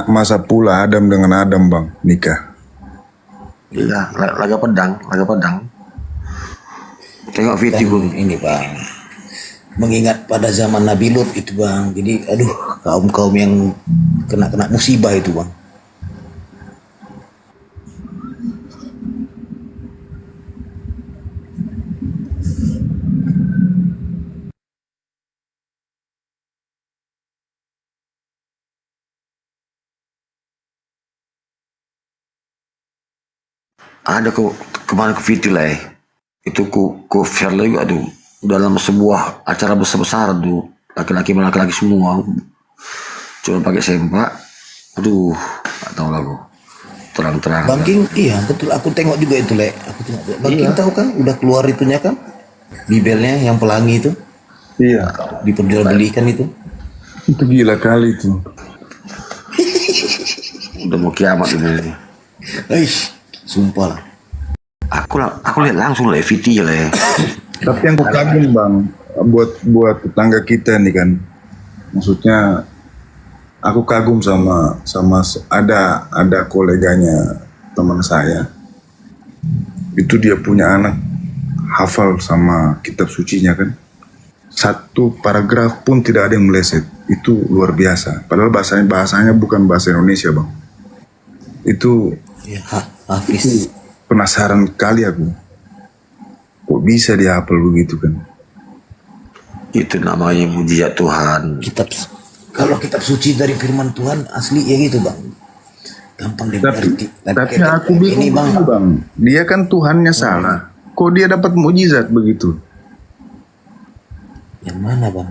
Masa pula Adam dengan Adam bang nikah. Iya, laga pedang. Tengok video Ini Bang. Mengingat pada zaman Nabi Lut itu Bang. Jadi aduh, kaum-kaum yang kena musibah itu Bang. ada kemarin ke video lah itu ku share lagi aduh dalam sebuah acara besar-besar tuh laki-laki semua cuma pakai sempak aduh nggak tahu lah gua terang-terang Bang King, iya betul. Aku tengok juga itu Aku tengok. Bang King tahu kan udah keluar itunya kan? Bibelnya yang pelangi itu. Iya. Diperjualbelikan itu. Itu gila kali itu. udah mau kiamat ini. Eish, sumpah lah. Aku lihat langsung lah video lah. Tapi yang kagum bang buat tetangga kita nih kan, maksudnya aku kagum sama ada koleganya teman saya itu dia punya anak hafal sama kitab sucinya kan. Satu paragraf pun tidak ada yang meleset. Itu luar biasa. Padahal bahasanya bukan bahasa Indonesia, Bang. Itu Ya, Hafiz. penasaran kali aku. Kok bisa dia hafal begitu kan? Itu namanya mujizat Tuhan. Kalau kitab suci dari firman Tuhan asli ya gitu bang, gampang dimengerti. Tapi aku bingung ini bang, dia kan Tuhannya salah. Kok dia dapat mujizat begitu? Yang mana bang?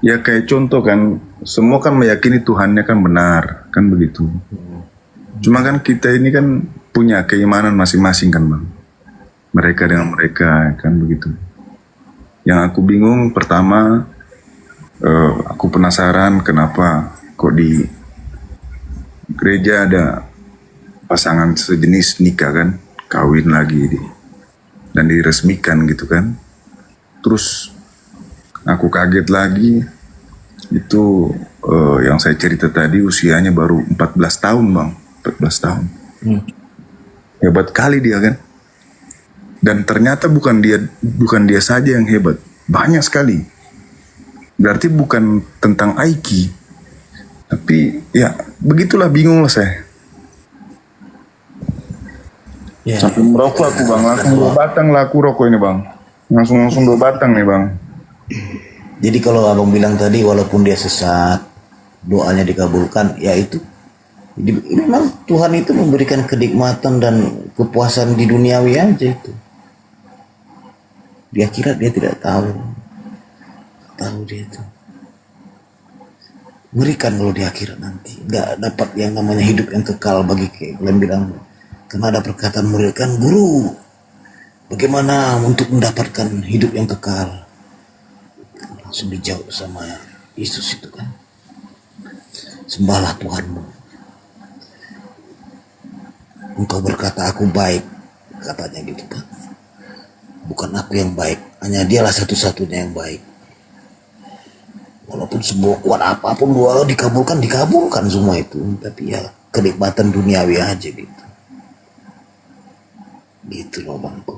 Ya kayak contoh kan, semua kan meyakini Tuhannya kan benar, kan begitu. Cuma kan kita ini kan punya keimanan masing-masing kan bang. Mereka dengan mereka kan begitu. Yang aku bingung pertama, aku penasaran kenapa kok di gereja ada pasangan sejenis nikah kan, kawin lagi dan diresmikan gitu kan. Terus aku kaget lagi itu yang saya cerita tadi usianya baru 14 tahun bang, 14 tahun. Hebat kali dia kan. Dan ternyata bukan dia saja yang hebat, banyak sekali. Berarti bukan tentang Aiki, tapi ya begitulah, bingung lah saya. Ya. Sampai merokok aku bang, langsung 2 batang lah aku rokok ini bang, langsung 2 batang nih bang. Jadi kalau abang bilang tadi walaupun dia sesat, doanya dikabulkan, ya itu. Jadi memang Tuhan itu memberikan kenikmatan dan kepuasan di duniawi aja itu. Di akhirat dia tidak tahu dia itu. Mengerikan kalau di akhirat nanti nggak dapat yang namanya hidup yang kekal bagi kalian bilang. Karena ada perkataan murid kan, guru, bagaimana untuk mendapatkan hidup yang kekal? Langsung dijawab sama Yesus itu kan, sembahlah Tuhanmu. Engkau berkata aku baik, katanya gitu kan. Bukan aku yang baik, hanya dialah satu-satunya yang baik. Walaupun sebuah kuat apapun doa dikabulkan semua itu, tapi ya kenikmatan duniawi aja gitu. Gitu loh bangku.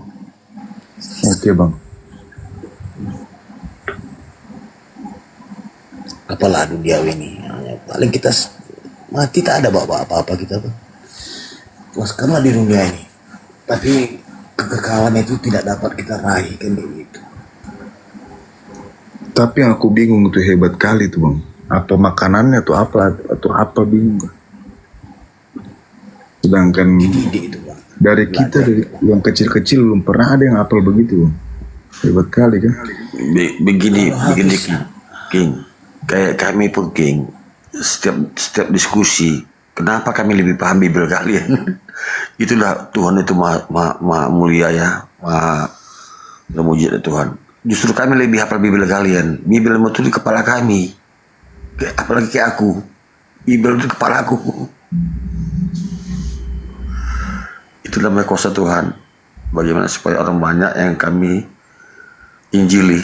Oke bang. Apalah duniawi ini, paling kita mati tak ada apa-apa kita bang. Puaskanlah di dunia ini, tapi kekekalan itu tidak dapat kita raih kan begitu. Tapi yang aku bingung tuh hebat kali tuh bang. Apa makanannya atau apa bingung. Sedangkan Dididik itu bang. dari kita dari yang kecil-kecil belum pernah ada yang apel begitu bang. Hebat kali kan. Begini King. Kayak kami pun King, setiap diskusi, kenapa kami lebih paham Bible kalian? Itulah Tuhan itu maha mulia ya, maha mujizat Tuhan. Justru kami lebih hafal Bible kalian. Bible itu di kepala kami. Apalagi kayak aku, Bible itu di kepala aku. Itulah namanya kuasa Tuhan. Bagaimana supaya orang banyak yang kami injili.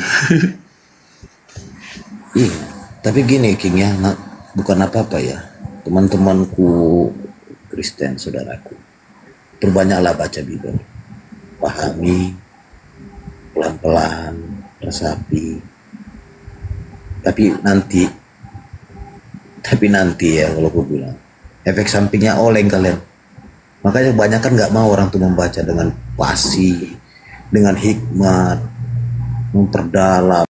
Iya, tapi gini King ya, bukan apa-apa ya, teman-temanku Kristen, saudaraku, perbanyaklah baca Bible, pahami pelan-pelan, resapi. Tapi nanti ya kalau aku bilang, efek sampingnya oleng kalian. Makanya banyak kan nggak mau orang tuh membaca dengan pasti, dengan hikmat, memperdalam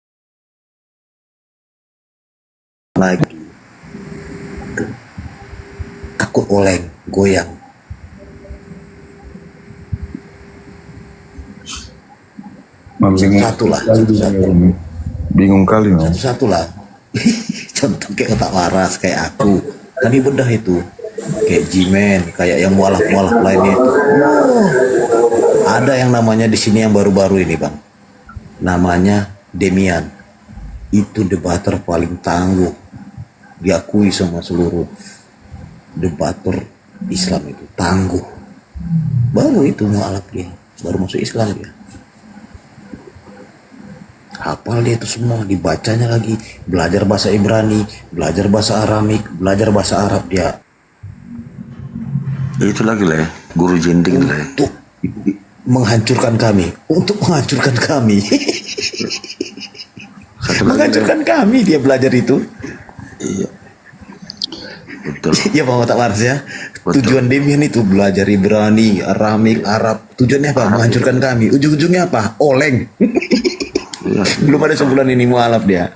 lagi, takut oleng, goyang. Satu lah, Bingung kali bang. satu lah. Contoh kayak otak waras kayak aku, kan bedah itu, kayak Jimen, kayak yang mualaf-mualaf lainnya itu. Ada yang namanya di sini yang baru-baru ini bang, namanya Demian. Itu debater paling tangguh, diakui sama seluruh debater Islam, itu tangguh. Baru itu mualaf dia, baru masuk Islam dia. Hafal dia itu semua, dibacanya lagi, belajar bahasa Ibrani, belajar bahasa Aramik, belajar bahasa Arab dia. Itu lagi lah ya, guru jending lah ya. menghancurkan kami. Untuk menghancurkan kami. Satu lagi Menghancurkan kami dia belajar itu. iya, betul. Ya Bang Otak Waras ya. Betul. Tujuan Demian itu belajar Ibrani, Aramik, Arab. Tujuannya apa? Menghancurkan kami. Ujung-ujungnya apa? Oleng. Iya, Belum ada sebulan ini mualaf dia.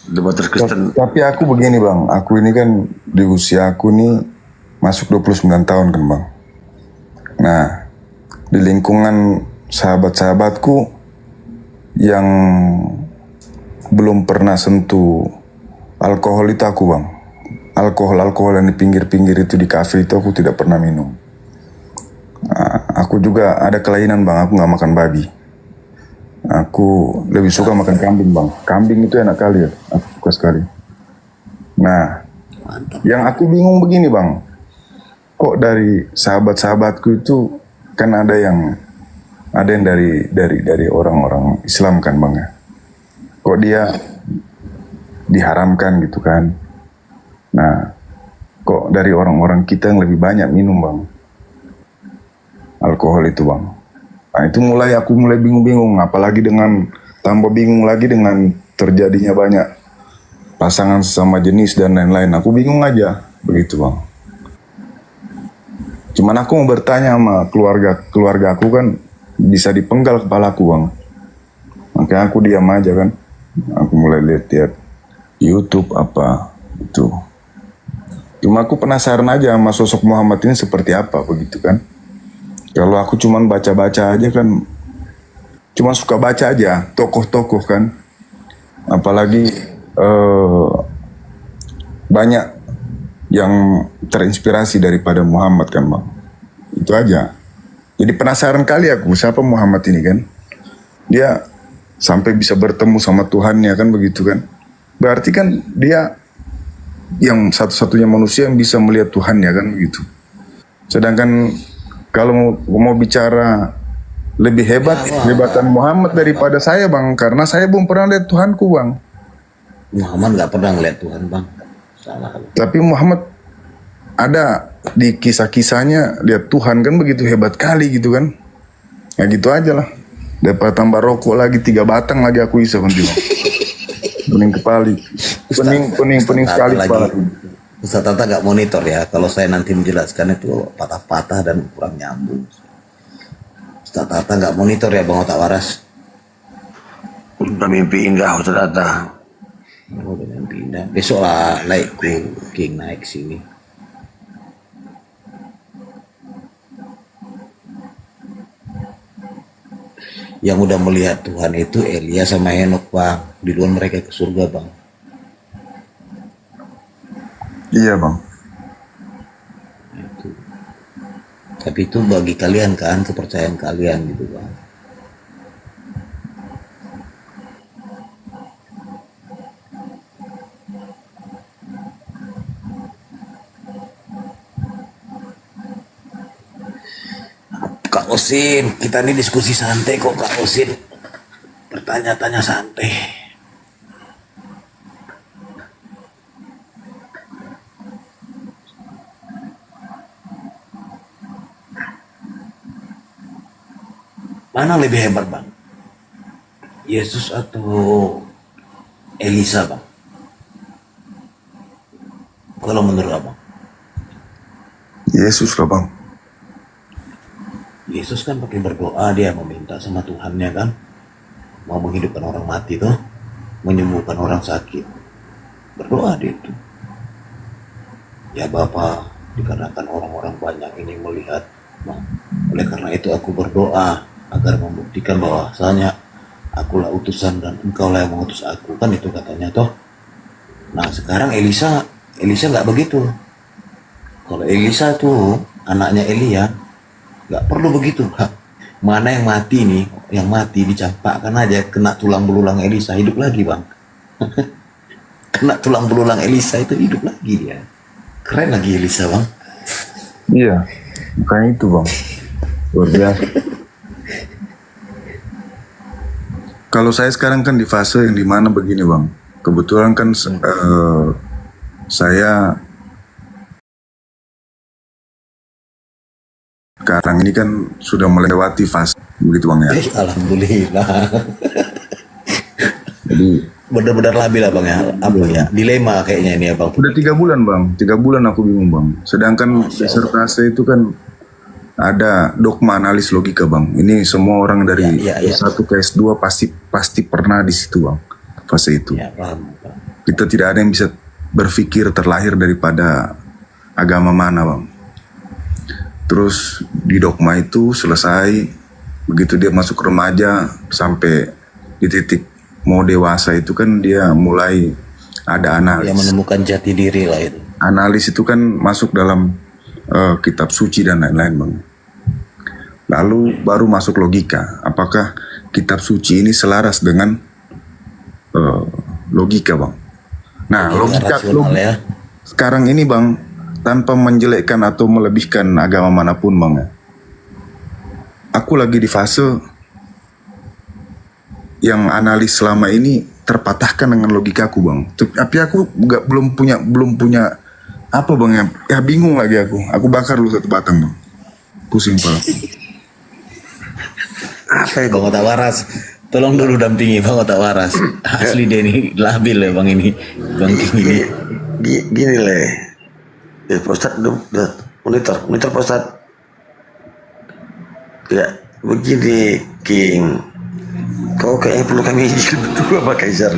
debater Kristen. Tapi aku begini bang, aku ini kan di usia aku nih masuk 29 tahun kan bang. Nah, di lingkungan sahabat-sahabatku yang belum pernah sentuh alkohol itu aku bang. Alkohol yang di pinggir-pinggir itu di kafe itu aku tidak pernah minum. Nah, aku juga ada kelainan bang, aku nggak makan babi. Aku lebih suka makan kambing bang. Kambing itu enak kali ya, aku suka sekali. Nah, yang aku bingung begini bang, kok dari sahabat-sahabatku itu kan ada yang dari orang-orang Islam kan bang ya. Kok dia diharamkan gitu kan. Nah, kok dari orang-orang kita yang lebih banyak minum bang alkohol itu bang. Nah itu aku mulai bingung-bingung, apalagi tambah bingung lagi dengan terjadinya banyak pasangan sesama jenis dan lain-lain. Aku bingung aja begitu bang. Cuman aku mau bertanya sama keluarga aku kan bisa dipenggal kepalaku bang. Makanya aku diam aja kan. Aku mulai lihat YouTube apa itu. Cuma aku penasaran aja sama sosok Muhammad ini seperti apa begitu kan. Kalau aku cuman baca-baca aja kan, cuma suka baca aja tokoh-tokoh kan. Apalagi banyak yang terinspirasi daripada Muhammad kan bang. Itu aja. Jadi penasaran kali aku siapa Muhammad ini kan. Dia sampai bisa bertemu sama Tuhannya kan begitu kan. Berarti kan dia yang satu-satunya manusia yang bisa melihat Tuhannya kan begitu. Sedangkan kalau mau bicara lebih hebatan Muhammad daripada saya bang, karena saya belum pernah lihat Tuhanku bang. Muhammad nggak pernah ngeliat Tuhan bang. Salah. Tapi Muhammad ada di kisah-kisahnya lihat Tuhan kan begitu hebat kali gitu kan. Ya gitu aja lah. Daripada tambah rokok lagi 3 batang lagi aku isap nanti bang. Pening kepali. Pening sekali kepala. Ustaz Tata nggak monitor ya. Kalau saya nanti menjelaskan itu patah-patah dan kurang nyambung. Ustaz Tata nggak monitor ya Bang Otak Waras. Udah mimpi indah Ustaz Tata. Oh, udah mimpi indah. Besok lah King naik sini. Yang udah melihat Tuhan itu Elia sama Henok bang. Di luar mereka ke surga bang. Iya bang. Tapi itu bagi kalian kan, kepercayaan kalian gitu bang. Kak Osin, kita ini diskusi santai kok Kak Osin. Bertanya-tanya santai. Mana lebih hebat bang? Yesus atau Elisa bang? Kalau menurut abang? Yesus lah bang. Yesus kan pakai berdoa, dia meminta sama Tuhannya kan, mau menghidupkan orang mati tuh, menyembuhkan orang sakit. Berdoa dia itu. Ya Bapa, dikarenakan orang-orang banyak ini melihat, bang, oleh karena itu aku berdoa agar membuktikan bahwasanya akulah utusan dan engkaulah yang mengutus aku, kan itu katanya toh. Nah sekarang Elisa nggak begitu. Kalau Elisa tuh anaknya Elia nggak perlu begitu. Mana yang mati nih, yang mati dicampakkan aja, kena tulang belulang Elisa hidup lagi bang. Kena tulang belulang Elisa itu hidup lagi dia. Keren lagi Elisa bang. Iya, bukan itu bang. Luar biasa. Kalau saya sekarang kan di fase yang dimana begini bang. Kebetulan kan saya sekarang ini kan sudah melewati fase Begitu Bang ya. Alhamdulillah. Jadi Benar-benar labil lah Bang ya. Apa ya? Dilema kayaknya ini ya Bang. udah 3 bulan Bang, 3 bulan aku bingung Bang. Sedangkan disertasi itu kan ada dogma analis logika Bang. Ini semua orang dari S1 ke S2 pasti pernah di situ Bang, fase itu. Ya, paham. Kita tidak ada yang bisa berpikir terlahir daripada agama mana Bang. Terus di dogma itu selesai, begitu dia masuk remaja sampai di titik mau dewasa itu kan dia mulai ada analis. Yang menemukan jati diri lah itu. Analis itu kan masuk dalam kitab suci dan lain-lain Bang. Lalu baru masuk logika. Apakah kitab suci ini selaras dengan logika Bang? Nah, logika ya. sekarang ini Bang, tanpa menjelekkan atau melebihkan agama manapun Bang ya. Aku lagi di fase yang analis selama ini terpatahkan dengan logikaku Bang. Tapi aku belum punya apa Bang ya. Ya bingung lagi aku. Aku bakar dulu 1 batang Bang. Pusing Pak. Apa ya Bang Otak Waras? Tolong dulu dampingi Bang Otak Waras. Asli dia ini labil ya Bang ini. Bang King ini. Gini leh. Pak Ustadz, monitor Pak Ustadz. Ya, begini King. Kau kayaknya perlu kami berdua Pak Kaisar.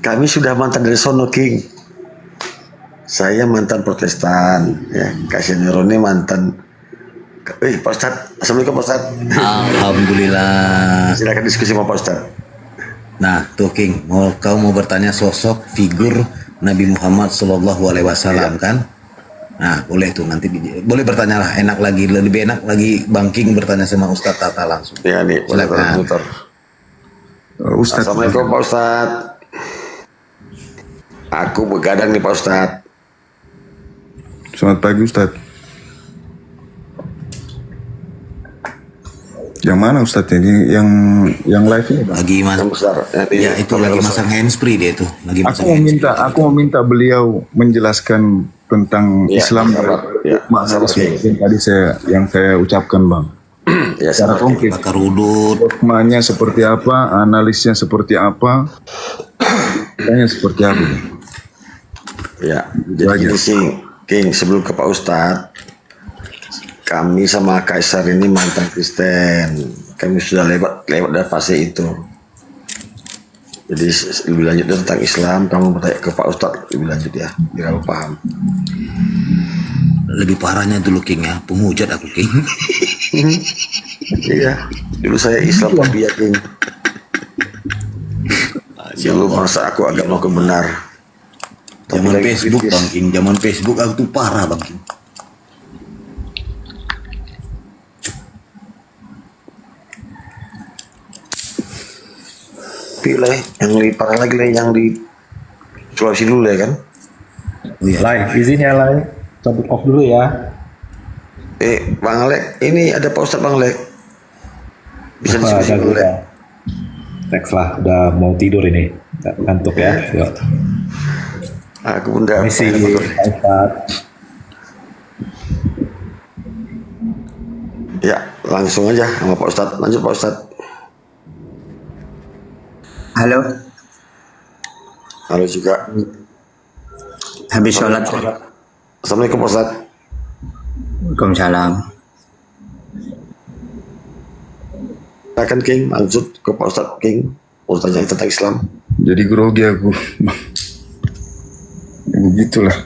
Kami sudah mantan dari sono King. Saya mantan Protestan, ya. Kak Senior ini mantan. Pak Ustadz, Assalamualaikum Pak Ustadz. Alhamdulillah. Silakan diskusi sama Pak Ustadz. Nah, tuh King, kau mau bertanya sosok figur Nabi Muhammad SAW kan? Nah, boleh tuh nanti boleh bertanya lah. Enak lagi, lebih enak lagi Bang King bertanya sama Ustadz Tata langsung. Ya nih, silakan. Ustadz. Assalamualaikum Pak Ustadz. Aku begadang nih Pak Ustadz. Selamat pagi Ustadz. Yang mana Ustadz ini? Yang live ini Bang? Lagi Yang besar. ya itu lagi masang handsfree dia tuh. Lagi masang handsfree. Aku meminta beliau menjelaskan tentang Ya, Islam sabar, tadi yang saya ucapkan Bang. Ya, Secara konkret, Bakar udut. dogmanya seperti apa, analisnya seperti apa, tanya seperti apa. Ya, jadi gini sih, King, sebelum ke Pak Ustadz, kami sama Kaisar ini mantan Kristen. Kami sudah lewat dari fase itu. Jadi lebih lanjut tentang Islam, kamu bertanya ke Pak Ustadz lebih lanjut ya, biar kamu paham. Lebih parahnya dulu King ya, penghujat aku King. Iya, dulu saya Islam tapi ya King. Dulu merasa aku agama aku benar. Tapi Zaman lagi Facebook kritis. Bang King, zaman Facebook aku tuh parah Bang King. Pilih yang lebih parah lagi lah, yang di Sulawesi dulu ya kan. Oh, iya. Live, izinnya live. Cabut off dulu ya. Bang Alek, ini ada Pak Ustadz Bang Alek. Bisa diskusi Bang Alek. Teks lah, udah mau tidur ini. Ngantuk ya. Yuk. Aku pun udah Misi Ya, langsung aja sama Pak Ustadz. Lanjut Pak Ustadz. Halo, Halo juga. habis sholat. Assalamualaikum Pak Ustadz. Waalaikumsalam. Silakan King, lanjut ke Pak Ustadz King. Mau tanya tentang Islam. Jadi grogi aku. Begitulah.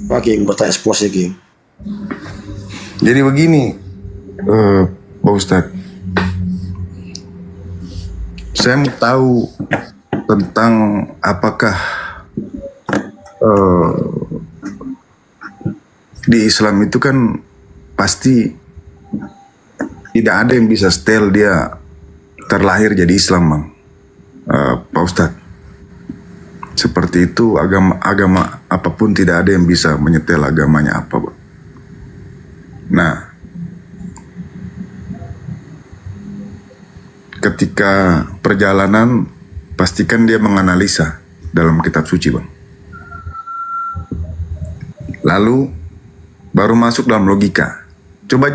Pak King, bertanya sepuasnya King. Jadi begini, Pak Ustadz. Saya mau tahu tentang apakah di Islam itu kan pasti tidak ada yang bisa setel dia terlahir jadi Islam, Bang. Pak Ustadz. Seperti itu agama apapun tidak ada yang bisa menyetel agamanya apa, Bang. Nah, ketika perjalanan pastikan dia menganalisa dalam kitab suci, Bang. Lalu baru masuk dalam logika. Coba